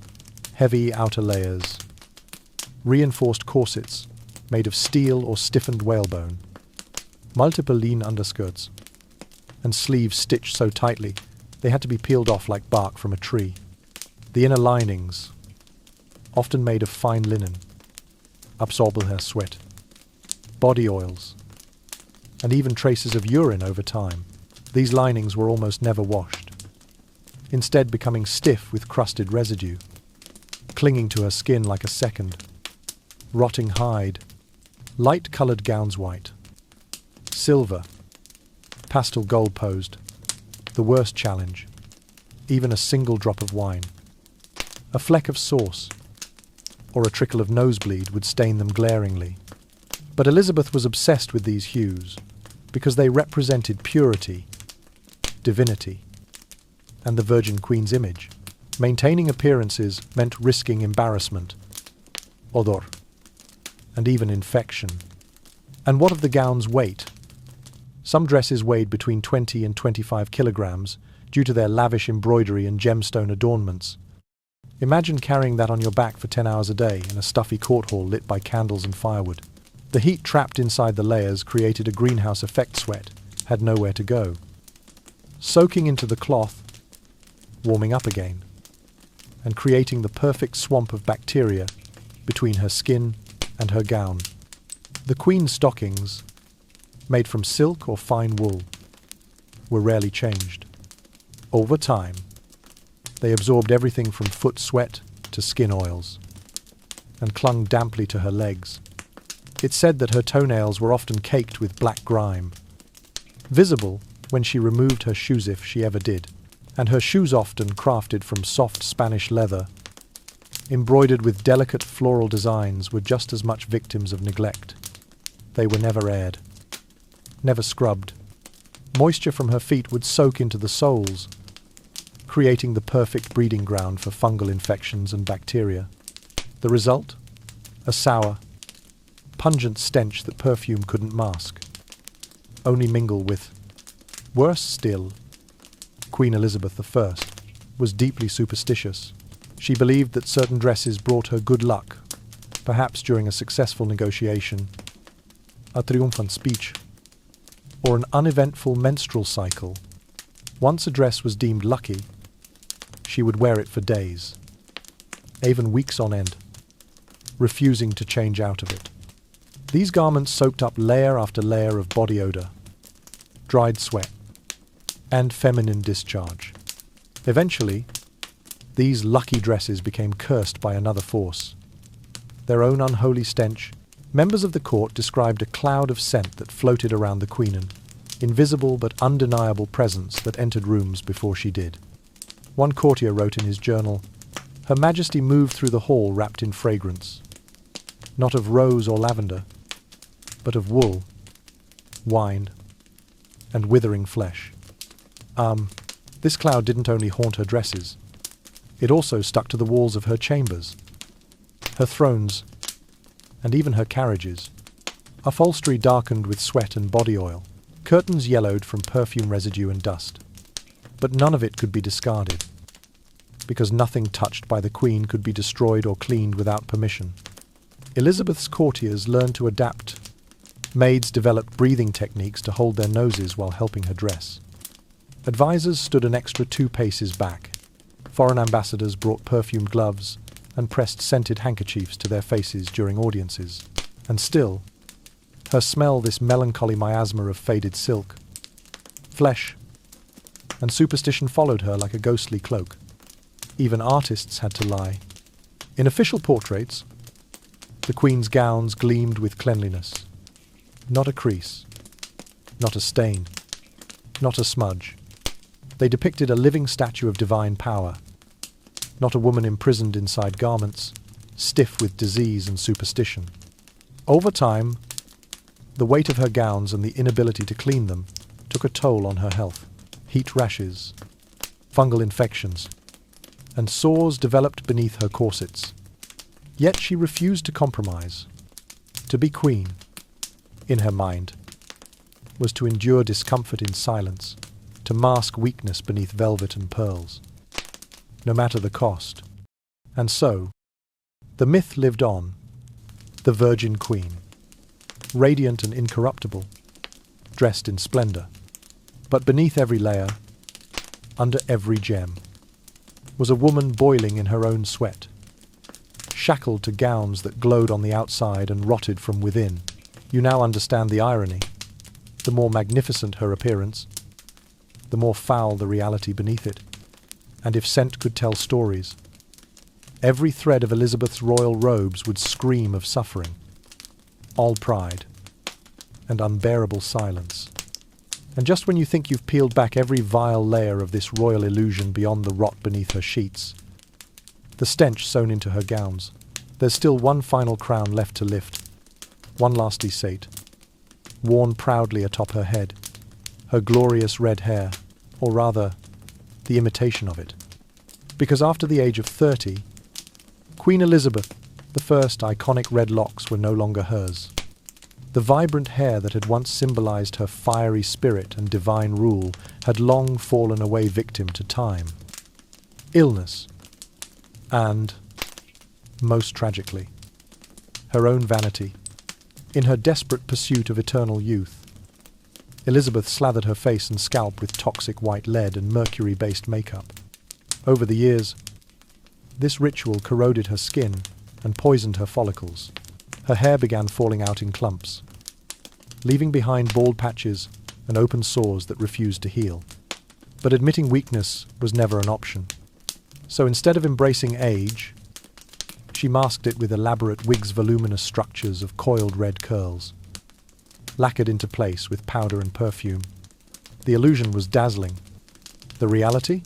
heavy outer layers, reinforced corsets made of steel or stiffened whalebone, multiple lean underskirts, and sleeves stitched so tightly they had to be peeled off like bark from a tree. The inner linings, often made of fine linen, absorb her sweat, body oils, and even traces of urine over time. These linings were almost never washed, instead becoming stiff with crusted residue, clinging to her skin like a second, rotting hide. Light-coloured gowns, white, silver, pastel gold posed, the worst challenge. Even a single drop of wine, a fleck of sauce, or a trickle of nosebleed would stain them glaringly. But Elizabeth was obsessed with these hues because they represented purity divinity, and the Virgin Queen's image. Maintaining appearances meant risking embarrassment, odor, and even infection. And what of the gown's weight? Some dresses weighed between 20 and 25 kilograms due to their lavish embroidery and gemstone adornments. Imagine carrying that on your back for 10 hours a day in a stuffy court hall lit by candles and firewood. The heat trapped inside the layers created a greenhouse effect. Sweat had nowhere to go, soaking into the cloth, warming up again, and creating the perfect swamp of bacteria between her skin and her gown. The Queen's stockings, made from silk or fine wool, were rarely changed. Over time, they absorbed everything from foot sweat to skin oils, and clung damply to her legs. It's said that her toenails were often caked with black grime, visible when she removed her shoes if she ever did, and her shoes, often crafted from soft Spanish leather, embroidered with delicate floral designs, were just as much victims of neglect. They were never aired, never scrubbed. Moisture from her feet would soak into the soles, creating the perfect breeding ground for fungal infections and bacteria. The result? A sour, pungent stench that perfume couldn't mask, only mingle with. Worse still, Queen Elizabeth I was deeply superstitious. She believed that certain dresses brought her good luck, perhaps during a successful negotiation, a triumphant speech, or an uneventful menstrual cycle. Once a dress was deemed lucky, she would wear it for days, even weeks on end, refusing to change out of it. These garments soaked up layer after layer of body odor, dried sweat, and feminine discharge. Eventually, these lucky dresses became cursed by another force, their own unholy stench. Members of the court described a cloud of scent that floated around the Queen, an invisible but undeniable presence that entered rooms before she did. One courtier wrote in his journal, "Her Majesty moved through the hall wrapped in fragrance, not of rose or lavender, but of wool, wine, and withering flesh." This cloud didn't only haunt her dresses, it also stuck to the walls of her chambers, her thrones, and even her carriages. Upholstery darkened with sweat and body oil, curtains yellowed from perfume residue and dust. But none of it could be discarded, because nothing touched by the Queen could be destroyed or cleaned without permission. Elizabeth's courtiers learned to adapt. Maids developed breathing techniques to hold their noses while helping her dress. Advisors stood an extra 2 paces back. Foreign ambassadors brought perfumed gloves and pressed scented handkerchiefs to their faces during audiences. And still, her smell, this melancholy miasma of faded silk, flesh, and superstition followed her like a ghostly cloak. Even artists had to lie. In official portraits, the Queen's gowns gleamed with cleanliness. Not a crease, not a stain, not a smudge. They depicted a living statue of divine power, not a woman imprisoned inside garments, stiff with disease and superstition. Over time, the weight of her gowns and the inability to clean them took a toll on her health. Heat rashes, fungal infections, and sores developed beneath her corsets. Yet she refused to compromise. To be queen, in her mind, was to endure discomfort in silence, to mask weakness beneath velvet and pearls, no matter the cost. And so, the myth lived on, the Virgin Queen, radiant and incorruptible, dressed in splendor. But beneath every layer, under every gem, was a woman boiling in her own sweat, shackled to gowns that glowed on the outside and rotted from within. You now understand the irony. The more magnificent her appearance, the more foul the reality beneath it. And if scent could tell stories, every thread of Elizabeth's royal robes would scream of suffering, all pride, and unbearable silence. And just when you think you've peeled back every vile layer of this royal illusion beyond the rot beneath her sheets, the stench sewn into her gowns, there's still one final crown left to lift, one last estate, worn proudly atop her head, her glorious red hair, or rather, the imitation of it. Because after the age of 30, Queen Elizabeth I's iconic red locks were no longer hers. The vibrant hair that had once symbolized her fiery spirit and divine rule had long fallen away victim to time, illness, and, most tragically, her own vanity. In her desperate pursuit of eternal youth, Elizabeth slathered her face and scalp with toxic white lead and mercury-based makeup. Over the years, this ritual corroded her skin and poisoned her follicles. Her hair began falling out in clumps, leaving behind bald patches and open sores that refused to heal. But admitting weakness was never an option. So instead of embracing age, she masked it with elaborate wigs, voluminous structures of coiled red curls, lacquered into place with powder and perfume. The illusion was dazzling. The reality?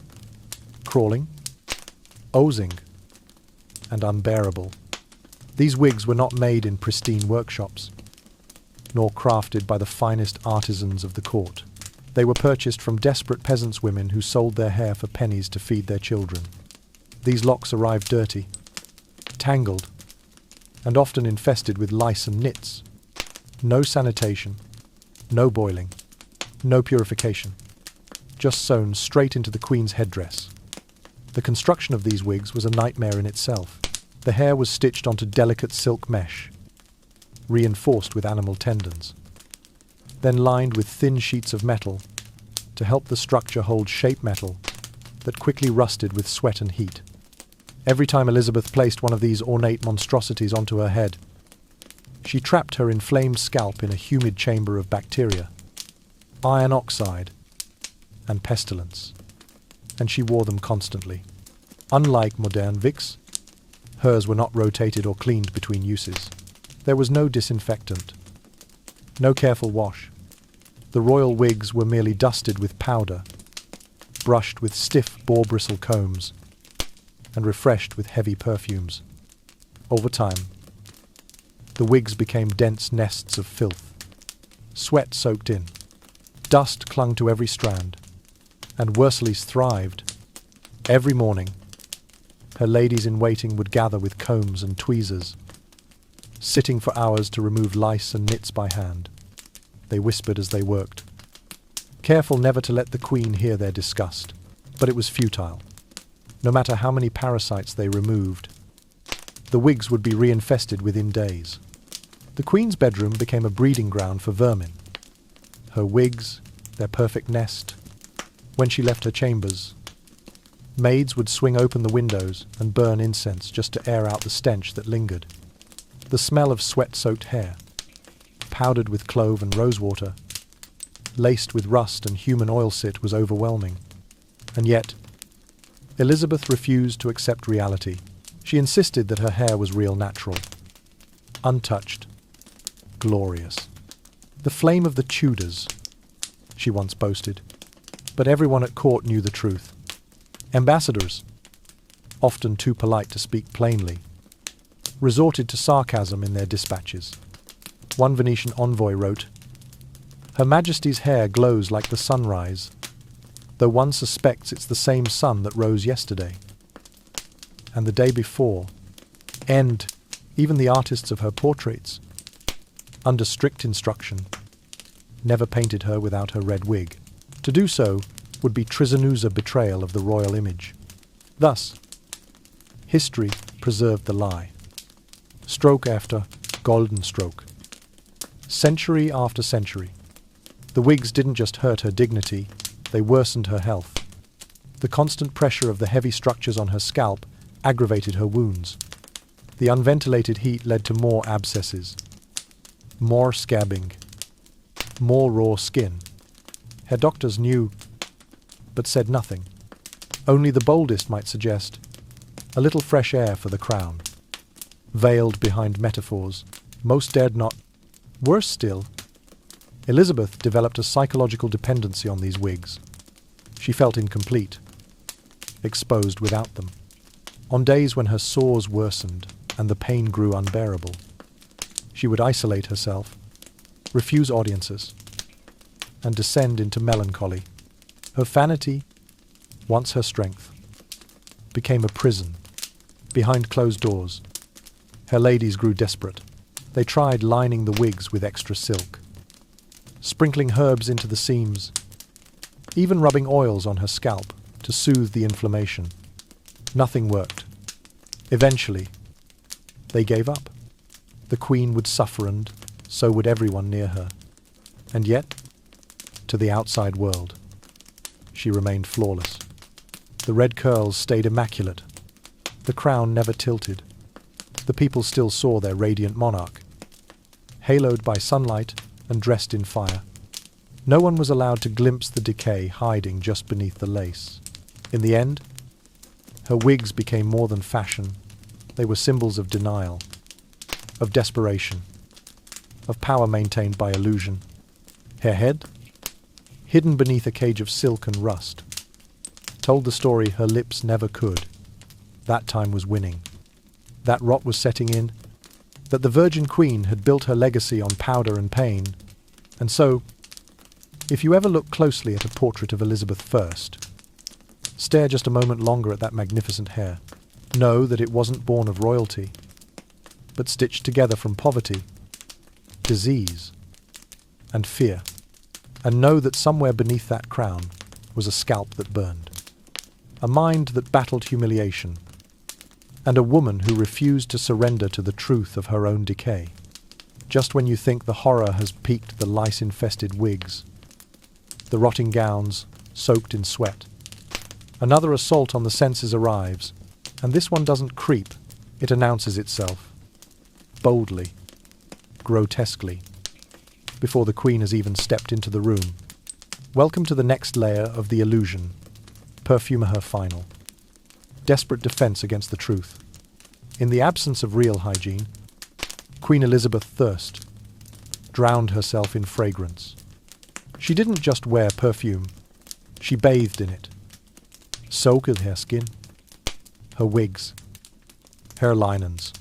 Crawling, oozing, and unbearable. These wigs were not made in pristine workshops, nor crafted by the finest artisans of the court. They were purchased from desperate peasants' women who sold their hair for pennies to feed their children. These locks arrived dirty, tangled, and often infested with lice and nits. No sanitation, no boiling, no purification, just sewn straight into the Queen's headdress. The construction of these wigs was a nightmare in itself. The hair was stitched onto delicate silk mesh, reinforced with animal tendons, then lined with thin sheets of metal to help the structure hold shape metal that quickly rusted with sweat and heat. Every time Elizabeth placed one of these ornate monstrosities onto her head, she trapped her inflamed scalp in a humid chamber of bacteria, iron oxide, and pestilence, and she wore them constantly. Unlike modern Vicks, hers were not rotated or cleaned between uses. There was no disinfectant, no careful wash. The royal wigs were merely dusted with powder, brushed with stiff boar bristle combs, and refreshed with heavy perfumes. Over time, the wigs became dense nests of filth. Sweat soaked in, dust clung to every strand, and Worsley's thrived. Every morning, her ladies-in-waiting would gather with combs and tweezers, sitting for hours to remove lice and nits by hand. They whispered as they worked, careful never to let the Queen hear their disgust. But it was futile. No matter how many parasites they removed, the wigs would be reinfested within days. The Queen's bedroom became a breeding ground for vermin. Her wigs, their perfect nest. When she left her chambers, maids would swing open the windows and burn incense just to air out the stench that lingered. The smell of sweat-soaked hair, powdered with clove and rosewater, laced with rust and human oilsoot, was overwhelming. And yet, Elizabeth refused to accept reality. She insisted that her hair was real, natural, untouched, glorious. The flame of the Tudors, she once boasted. But everyone at court knew the truth. Ambassadors, often too polite to speak plainly, resorted to sarcasm in their dispatches. One Venetian envoy wrote, "Her Majesty's hair glows like the sunrise, though one suspects it's the same sun that rose yesterday and the day before, and even the artists of her portraits, under strict instruction, never painted her without her red wig. To do so would be treasonusa betrayal of the royal image." Thus, history preserved the lie. Stroke after golden stroke. Century after century. The wigs didn't just hurt her dignity, they worsened her health. The constant pressure of the heavy structures on her scalp aggravated her wounds. The unventilated heat led to more abscesses, more scabbing, more raw skin. Her doctors knew, but said nothing. Only the boldest might suggest a little fresh air for the crown. Veiled behind metaphors, most dared not. Worse still, Elizabeth developed a psychological dependency on these wigs. She felt incomplete, exposed without them. On days when her sores worsened and the pain grew unbearable, she would isolate herself, refuse audiences, and descend into melancholy. Her vanity, once her strength, became a prison. Behind closed doors, her ladies grew desperate. They tried lining the wigs with extra silk, sprinkling herbs into the seams, even rubbing oils on her scalp to soothe the inflammation. Nothing worked. Eventually, they gave up. The queen would suffer, and so would everyone near her. And yet, to the outside world, she remained flawless. The red curls stayed immaculate. The crown never tilted. The people still saw their radiant monarch, haloed by sunlight and dressed in fire. No one was allowed to glimpse the decay hiding just beneath the lace. In the end, her wigs became more than fashion. They were symbols of denial, of desperation, of power maintained by illusion. Her head, hidden beneath a cage of silk and rust, told the story her lips never could. That time was winning. That rot was setting in, that the Virgin Queen had built her legacy on powder and pain. And so, if you ever look closely at a portrait of Elizabeth I, stare just a moment longer at that magnificent hair. Know that it wasn't born of royalty, but stitched together from poverty, disease, and fear. And know that somewhere beneath that crown was a scalp that burned, a mind that battled humiliation, and a woman who refused to surrender to the truth of her own decay. Just when you think the horror has peaked, the lice-infested wigs, the rotting gowns soaked in sweat, another assault on the senses arrives, and this one doesn't creep, it announces itself, boldly, grotesquely, before the queen has even stepped into the room. Welcome to the next layer of the illusion, perfume her final. Desperate defense against the truth. In the absence of real hygiene, Queen Elizabeth thirst drowned herself in fragrance. She didn't just wear perfume, she bathed in it, soaked her skin, her wigs, her linens,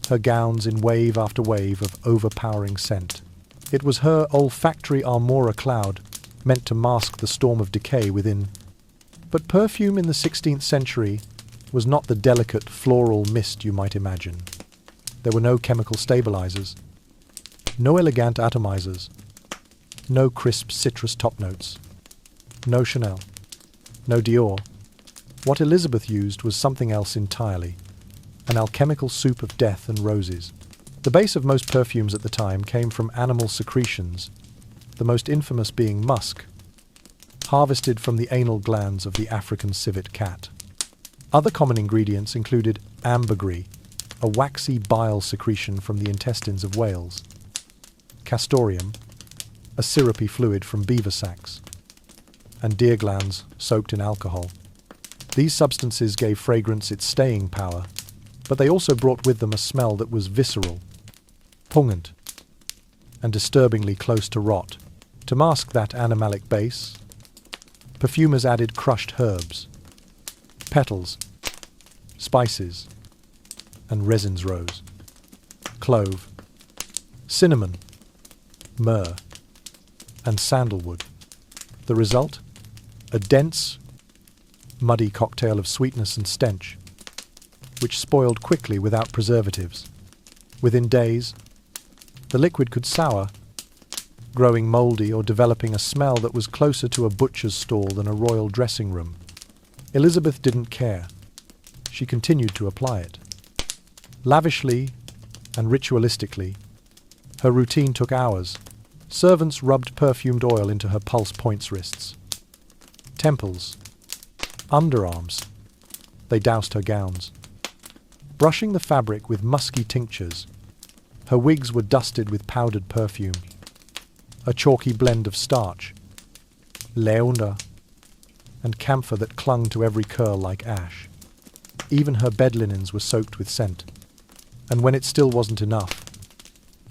her gowns in wave after wave of overpowering scent. It was her olfactory armora cloud, meant to mask the storm of decay within. But perfume in the 16th century was not the delicate floral mist you might imagine. There were no chemical stabilizers, no elegant atomizers, no crisp citrus top notes, no Chanel, no Dior. What Elizabeth used was something else entirely, an alchemical soup of death and roses. The base of most perfumes at the time came from animal secretions, the most infamous being musk, harvested from the anal glands of the African civet cat. Other common ingredients included ambergris, a waxy bile secretion from the intestines of whales, castoreum, a syrupy fluid from beaver sacs, and deer glands soaked in alcohol. These substances gave fragrance its staying power, but they also brought with them a smell that was visceral, pungent, and disturbingly close to rot. To mask that animalic base, perfumers added crushed herbs, petals, spices, and resins rose, clove, cinnamon, myrrh, and sandalwood. The result? A dense, muddy cocktail of sweetness and stench, which spoiled quickly without preservatives. Within days, the liquid could sour, growing mouldy or developing a smell that was closer to a butcher's stall than a royal dressing room. Elizabeth didn't care. She continued to apply it. Lavishly and ritualistically, her routine took hours. Servants rubbed perfumed oil into her pulse points wrists, temples, underarms. They doused her gowns, brushing the fabric with musky tinctures. Her wigs were dusted with powdered perfume, a chalky blend of starch, leander, and camphor that clung to every curl like ash. Even her bed linens were soaked with scent. And when it still wasn't enough,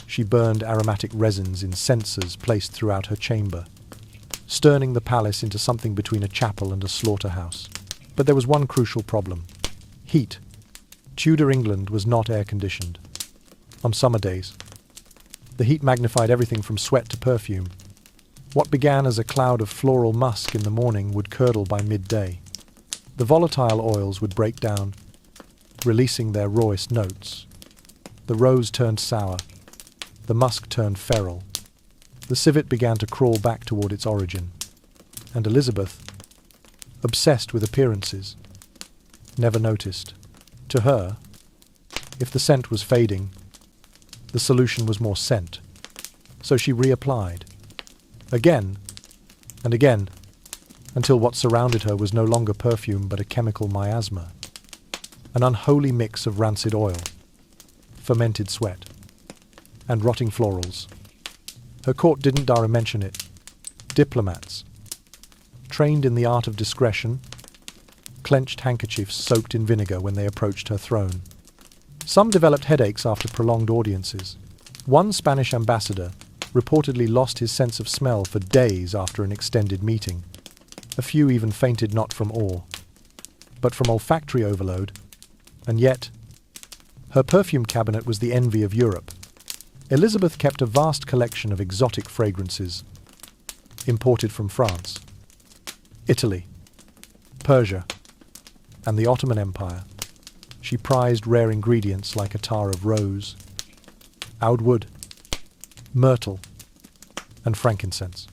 she burned aromatic resins in censers placed throughout her chamber, stirring the palace into something between a chapel and a slaughterhouse. But there was one crucial problem: heat. Tudor England was not air-conditioned. On summer days, the heat magnified everything from sweat to perfume. What began as a cloud of floral musk in the morning would curdle by midday. The volatile oils would break down, releasing their rawest notes. The rose turned sour. The musk turned feral. The civet began to crawl back toward its origin. And Elizabeth, obsessed with appearances, never noticed. To her, if the scent was fading, the solution was more scent. So she reapplied. Again and again, until what surrounded her was no longer perfume but a chemical miasma. An unholy mix of rancid oil, fermented sweat, and rotting florals. Her court didn't dare mention it. Diplomats, trained in the art of discretion, clenched handkerchiefs soaked in vinegar when they approached her throne. Some developed headaches after prolonged audiences. One Spanish ambassador reportedly lost his sense of smell for days after an extended meeting. A few even fainted not from awe, but from olfactory overload. And yet, her perfume cabinet was the envy of Europe. Elizabeth kept a vast collection of exotic fragrances, imported from France, Italy, Persia, and the Ottoman Empire. She prized rare ingredients like attar of rose, oud wood, myrtle, and frankincense.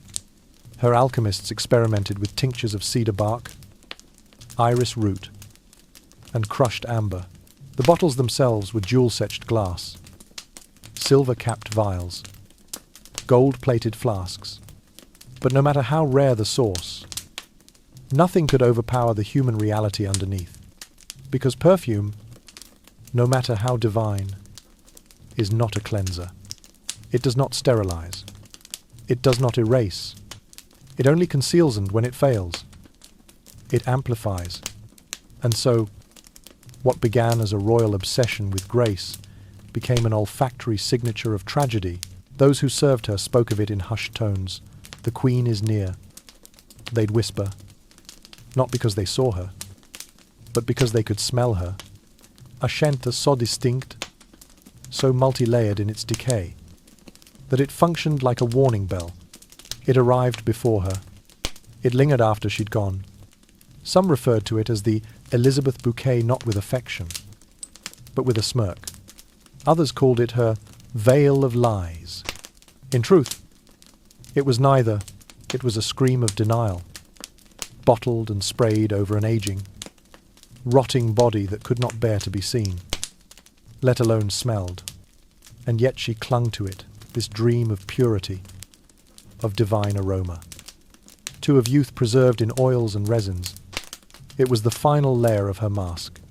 Her alchemists experimented with tinctures of cedar bark, iris root, and crushed amber. The bottles themselves were jewel-setched glass, silver-capped vials, gold-plated flasks. But no matter how rare the source, nothing could overpower the human reality underneath. Because perfume, no matter how divine, is not a cleanser. It does not sterilize. It does not erase. It only conceals, and when it fails, it amplifies. And so, what began as a royal obsession with grace became an olfactory signature of tragedy. Those who served her spoke of it in hushed tones. The Queen is near. They'd whisper, not because they saw her, but because they could smell her. A scent so distinct, so multi-layered in its decay, that it functioned like a warning bell. It arrived before her. It lingered after she'd gone. Some referred to it as the Elizabeth bouquet, not with affection, but with a smirk. Others called it her veil of lies. In truth, it was neither. It was a scream of denial, bottled and sprayed over an aging, rotting body that could not bear to be seen, let alone smelled. And yet she clung to it, this dream of purity, of divine aroma. Of youth preserved in oils and resins. It was the final layer of her mask,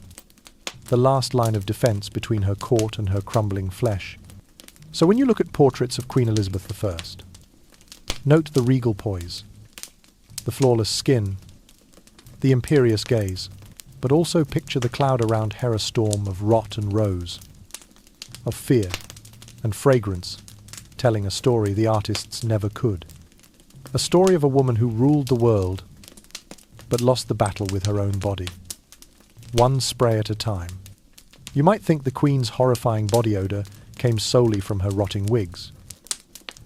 the last line of defense between her court and her crumbling flesh. So when you look at portraits of Queen Elizabeth I, note the regal poise, the flawless skin, the imperious gaze, but also picture the cloud around her, a storm of rot and rose, of fear and fragrance, telling a story the artists never could. A story of a woman who ruled the world, but lost the battle with her own body, one spray at a time. You might think the Queen's horrifying body odor came solely from her rotting wigs,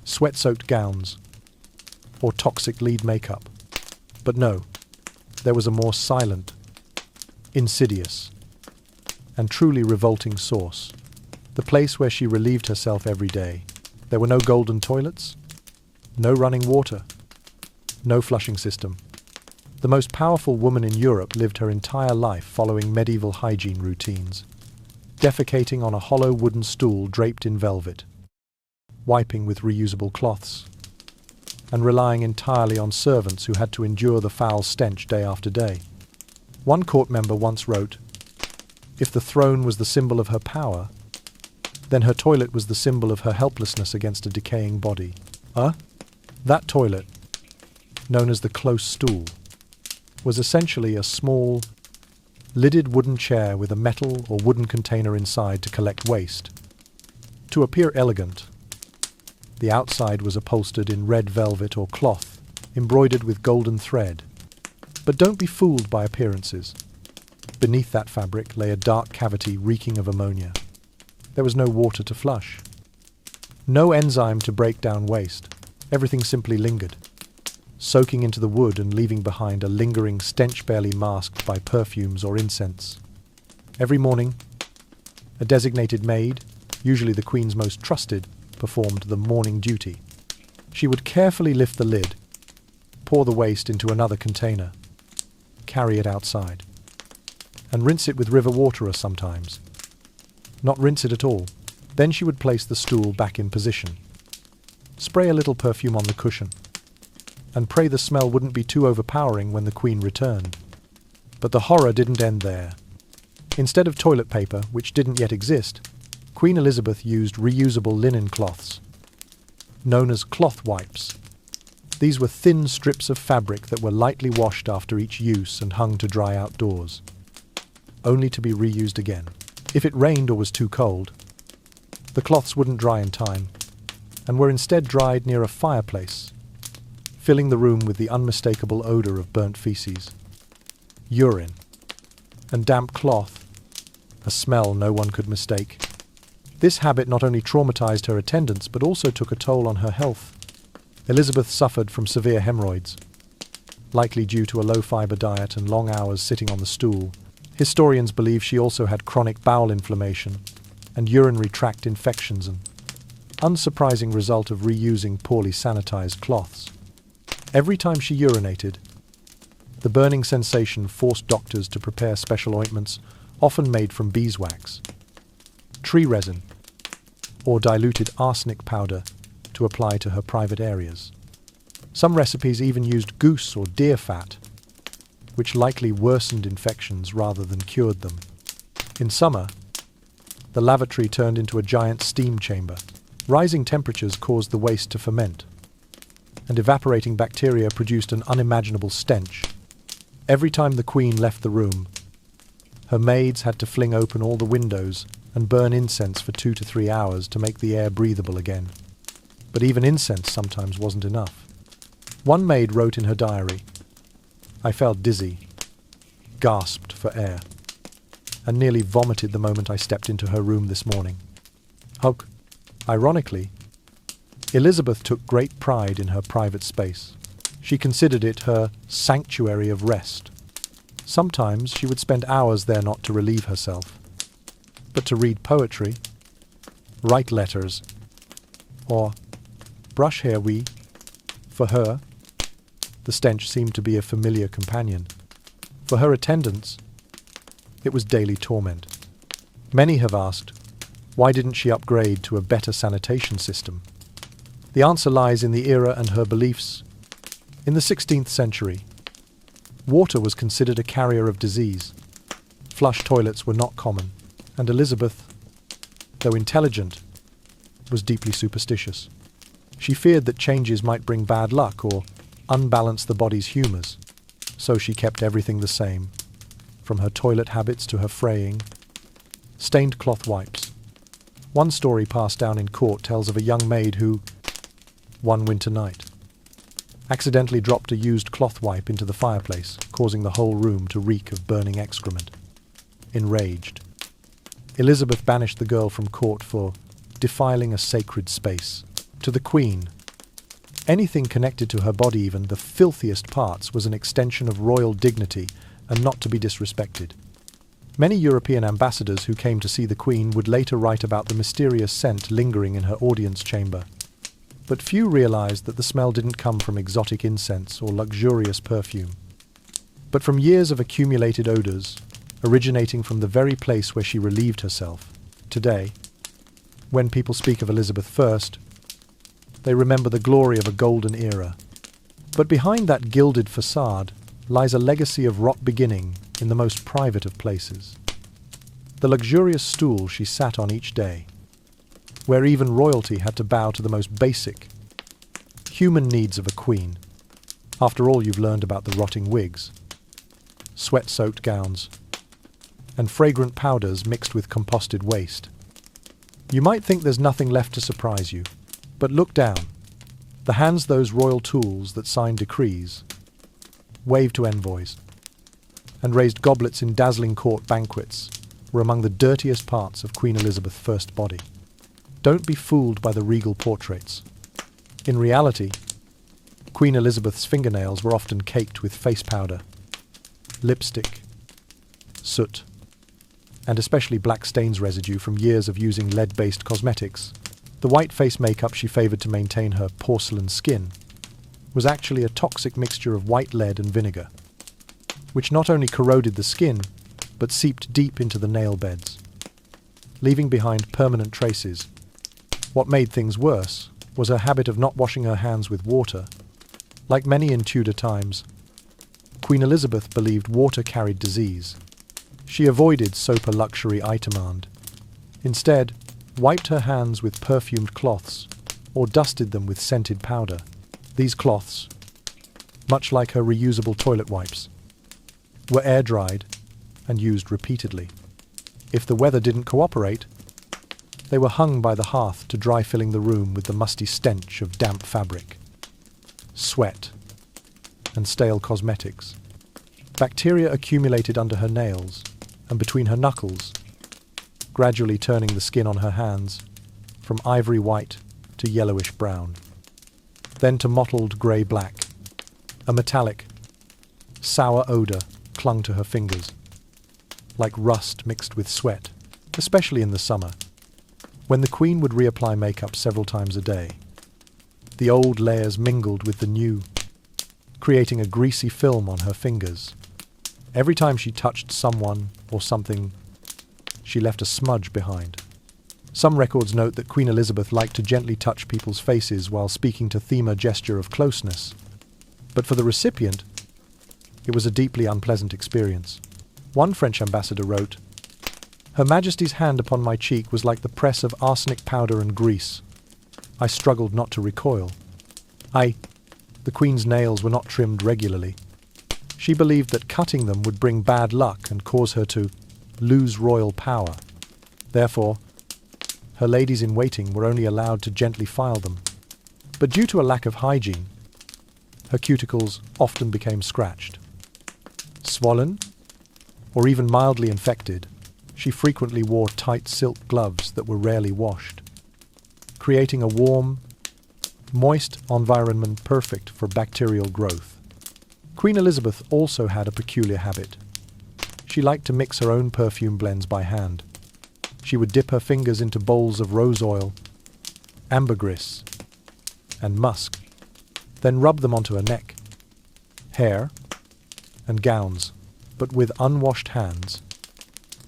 sweat-soaked gowns, or toxic lead makeup. But no, there was a more silent, insidious, and truly revolting source. The place where she relieved herself every day. There were no golden toilets, no running water, no flushing system. The most powerful woman in Europe lived her entire life following medieval hygiene routines, defecating on a hollow wooden stool draped in velvet, wiping with reusable cloths, and relying entirely on servants who had to endure the foul stench day after day. One court member once wrote, "If the throne was the symbol of her power, then her toilet was the symbol of her helplessness against a decaying body." That toilet, known as the close stool, was essentially a small, lidded wooden chair with a metal or wooden container inside to collect waste. To appear elegant, the outside was upholstered in red velvet or cloth, embroidered with golden thread. But don't be fooled by appearances. Beneath that fabric lay a dark cavity reeking of ammonia. There was no water to flush, no enzyme to break down waste. Everything simply lingered. soaking into the wood and leaving behind a lingering stench barely masked by perfumes or incense. Every morning, a designated maid, usually the Queen's most trusted, performed the morning duty. She would carefully lift the lid, pour the waste into another container, carry it outside, and rinse it with river water or sometimes not rinse it at all. Then she would place the stool back in position, spray a little perfume on the cushion, and pray the smell wouldn't be too overpowering when the Queen returned. But the horror didn't end there. Instead of toilet paper, which didn't yet exist, Queen Elizabeth used reusable linen cloths, known as cloth wipes. These were thin strips of fabric that were lightly washed after each use and hung to dry outdoors, only to be reused again. If it rained or was too cold, the cloths wouldn't dry in time, and were instead dried near a fireplace, filling the room with the unmistakable odor of burnt feces, urine, and damp cloth, a smell no one could mistake. This habit not only traumatized her attendants but also took a toll on her health. Elizabeth suffered from severe hemorrhoids, likely due to a low-fiber diet and long hours sitting on the stool. Historians believe she also had chronic bowel inflammation and urinary tract infections, an unsurprising result of reusing poorly sanitized cloths. Every time she urinated, the burning sensation forced doctors to prepare special ointments, often made from beeswax, tree resin, or diluted arsenic powder to apply to her private areas. Some recipes even used goose or deer fat, which likely worsened infections rather than cured them. In summer, the lavatory turned into a giant steam chamber. Rising temperatures caused the waste to ferment, and evaporating bacteria produced an unimaginable stench. Every time the Queen left the room, her maids had to fling open all the windows and burn incense for 2 to 3 hours to make the air breathable again. But even incense sometimes wasn't enough. One maid wrote in her diary, "I felt dizzy, gasped for air, and nearly vomited the moment I stepped into her room this morning." Hug. Ironically, Elizabeth took great pride in her private space. She considered it her sanctuary of rest. Sometimes she would spend hours there not to relieve herself, but to read poetry, write letters, or brush hair. For her, the stench seemed to be a familiar companion. For her attendants, it was daily torment. Many have asked, why didn't she upgrade to a better sanitation system? The answer lies in the era and her beliefs. In the 16th century, water was considered a carrier of disease. Flush toilets were not common, and Elizabeth, though intelligent, was deeply superstitious. She feared that changes might bring bad luck or unbalance the body's humours, so she kept everything the same, from her toilet habits to her fraying. Stained cloth wipes. One story passed down in court tells of a young maid who, one winter night, accidentally dropped a used cloth wipe into the fireplace, causing the whole room to reek of burning excrement. Enraged, Elizabeth banished the girl from court for defiling a sacred space. To the Queen, anything connected to her body, even the filthiest parts, was an extension of royal dignity and not to be disrespected. Many European ambassadors who came to see the Queen would later write about the mysterious scent lingering in her audience chamber. But few realized that the smell didn't come from exotic incense or luxurious perfume, but from years of accumulated odors, originating from the very place where she relieved herself. Today, when people speak of Elizabeth I, they remember the glory of a golden era. But behind that gilded facade lies a legacy of rot beginning in the most private of places. The luxurious stool she sat on each day, where even royalty had to bow to the most basic human needs of a queen. After all you've learned about the rotting wigs, sweat-soaked gowns, and fragrant powders mixed with composted waste, you might think there's nothing left to surprise you. But look down. The hands those royal tools that signed decrees, waved to envoys, and raised goblets in dazzling court banquets were among the dirtiest parts of Queen Elizabeth I's body. Don't be fooled by the regal portraits. In reality, Queen Elizabeth's fingernails were often caked with face powder, lipstick, soot, and especially black stains residue from years of using lead-based cosmetics. The white face makeup she favoured to maintain her porcelain skin was actually a toxic mixture of white lead and vinegar, which not only corroded the skin, but seeped deep into the nail beds, leaving behind permanent traces. What made things worse was her habit of not washing her hands with water. Like many in Tudor times, Queen Elizabeth believed water carried disease. She avoided soap a luxury item and, instead, wiped her hands with perfumed cloths or dusted them with scented powder. These cloths, much like her reusable toilet wipes, were air-dried and used repeatedly. If the weather didn't cooperate, they were hung by the hearth to dry, filling the room with the musty stench of damp fabric, sweat, and stale cosmetics. Bacteria accumulated under her nails and between her knuckles, gradually turning the skin on her hands from ivory white to yellowish brown, then to mottled grey-black. A metallic, sour odour clung to her fingers, like rust mixed with sweat, especially in the summer, when the Queen would reapply makeup several times a day. The old layers mingled with the new, creating a greasy film on her fingers. Every time she touched someone or something, she left a smudge behind. Some records note that Queen Elizabeth liked to gently touch people's faces while speaking to them, a gesture of closeness. But for the recipient, it was a deeply unpleasant experience. One French ambassador wrote, "Her Majesty's hand upon my cheek was like the press of arsenic powder and grease. I struggled not to recoil. The Queen's nails were not trimmed regularly. She believed that cutting them would bring bad luck and cause her to lose royal power. Therefore, her ladies-in-waiting were only allowed to gently file them. But due to a lack of hygiene, her cuticles often became scratched. Swollen, or even mildly infected, she frequently wore tight silk gloves that were rarely washed, creating a warm, moist environment perfect for bacterial growth. Queen Elizabeth also had a peculiar habit. She liked to mix her own perfume blends by hand. She would dip her fingers into bowls of rose oil, ambergris, and musk, then rub them onto her neck, hair, and gowns, but with unwashed hands.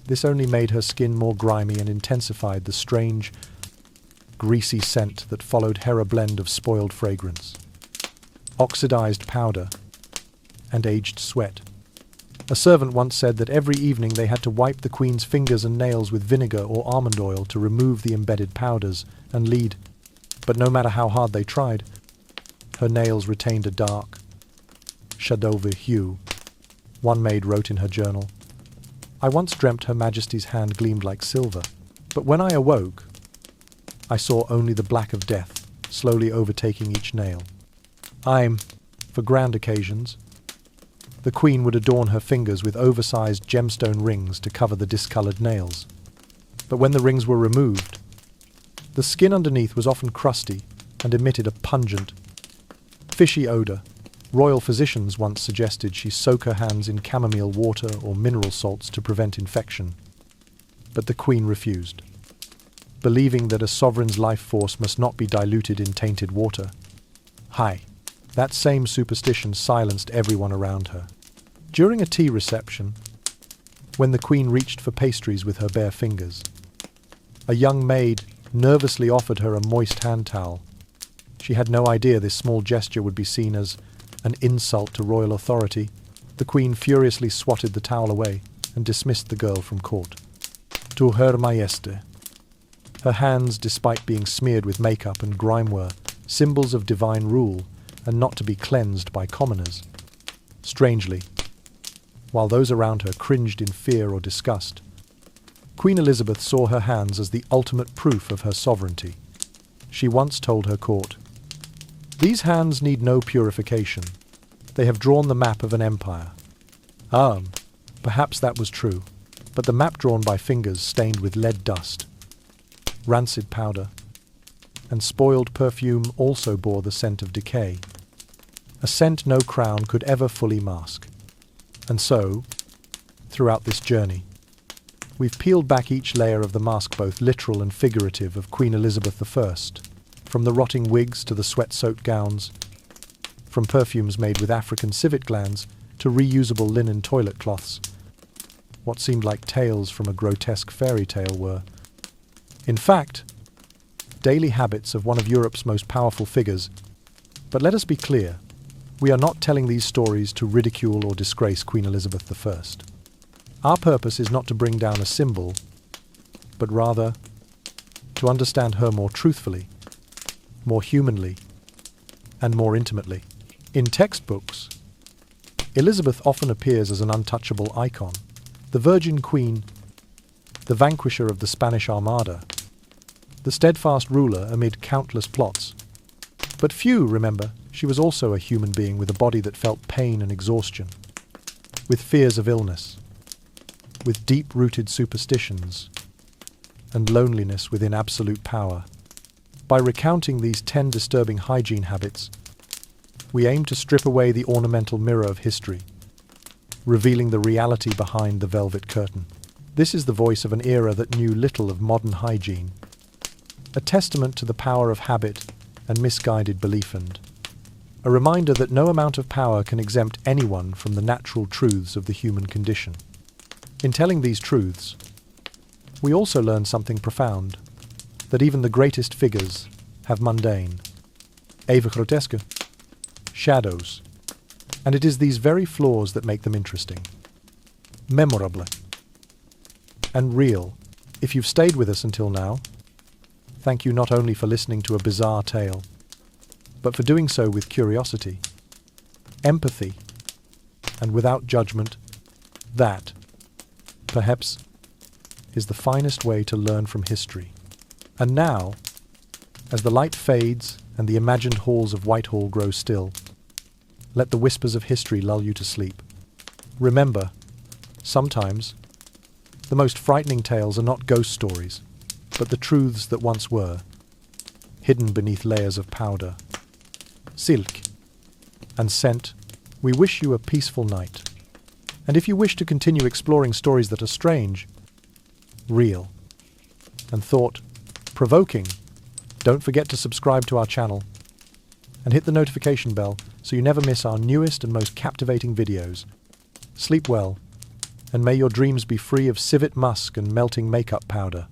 This only made her skin more grimy and intensified the strange, greasy scent that followed her blend of spoiled fragrance, oxidized powder, and aged sweat. A servant once said that every evening they had to wipe the Queen's fingers and nails with vinegar or almond oil to remove the embedded powders and lead, but no matter how hard they tried, her nails retained a dark, shadowver hue. One maid wrote in her journal, "I once dreamt Her Majesty's hand gleamed like silver, but when I awoke, I saw only the black of death slowly overtaking each nail." For grand occasions, the Queen would adorn her fingers with oversized gemstone rings to cover the discoloured nails. But when the rings were removed, the skin underneath was often crusty and emitted a pungent, fishy odour. Royal physicians once suggested she soak her hands in chamomile water or mineral salts to prevent infection. But the Queen refused, believing that a sovereign's life force must not be diluted in tainted water. That same superstition silenced everyone around her. During a tea reception, when the Queen reached for pastries with her bare fingers, a young maid nervously offered her a moist hand towel. She had no idea this small gesture would be seen as an insult to royal authority. The Queen furiously swatted the towel away and dismissed the girl from court. To Her Majesté. Her hands, despite being smeared with makeup and grime, were symbols of divine rule and not to be cleansed by commoners. Strangely, while those around her cringed in fear or disgust, Queen Elizabeth saw her hands as the ultimate proof of her sovereignty. She once told her court, "These hands need no purification. They have drawn the map of an empire." Perhaps that was true, but the map drawn by fingers stained with lead dust, rancid powder, and spoiled perfume also bore the scent of decay. a scent no crown could ever fully mask. And so, throughout this journey, we've peeled back each layer of the mask, both literal and figurative, of Queen Elizabeth I, from the rotting wigs to the sweat-soaked gowns, from perfumes made with African civet glands to reusable linen toilet cloths. What seemed like tales from a grotesque fairy tale were, in fact, daily habits of one of Europe's most powerful figures. But let us be clear, we are not telling these stories to ridicule or disgrace Queen Elizabeth I. Our purpose is not to bring down a symbol, but rather to understand her more truthfully, more humanly, and more intimately. In textbooks, Elizabeth often appears as an untouchable icon, the Virgin Queen, the vanquisher of the Spanish Armada, the steadfast ruler amid countless plots. But few remember she was also a human being with a body that felt pain and exhaustion, with fears of illness, with deep-rooted superstitions, and loneliness within absolute power. By recounting these 10 disturbing hygiene habits, we aim to strip away the ornamental mirror of history, revealing the reality behind the velvet curtain. This is the voice of an era that knew little of modern hygiene, a testament to the power of habit and misguided belief, and a reminder that no amount of power can exempt anyone from the natural truths of the human condition. In telling these truths, we also learn something profound, that even the greatest figures have mundane, even grotesque, shadows, and it is these very flaws that make them interesting, memorable, and real. If you've stayed with us until now, thank you not only for listening to a bizarre tale, but for doing so with curiosity, empathy, and without judgment. That, perhaps, is the finest way to learn from history. And now, as the light fades and the imagined halls of Whitehall grow still, let the whispers of history lull you to sleep. Remember, sometimes, the most frightening tales are not ghost stories, but the truths that once were, hidden beneath layers of powder, silk, and scent. We wish you a peaceful night. And if you wish to continue exploring stories that are strange, real, and thought-provoking, don't forget to subscribe to our channel and hit the notification bell so you never miss our newest and most captivating videos. Sleep well, and may your dreams be free of civet musk and melting makeup powder.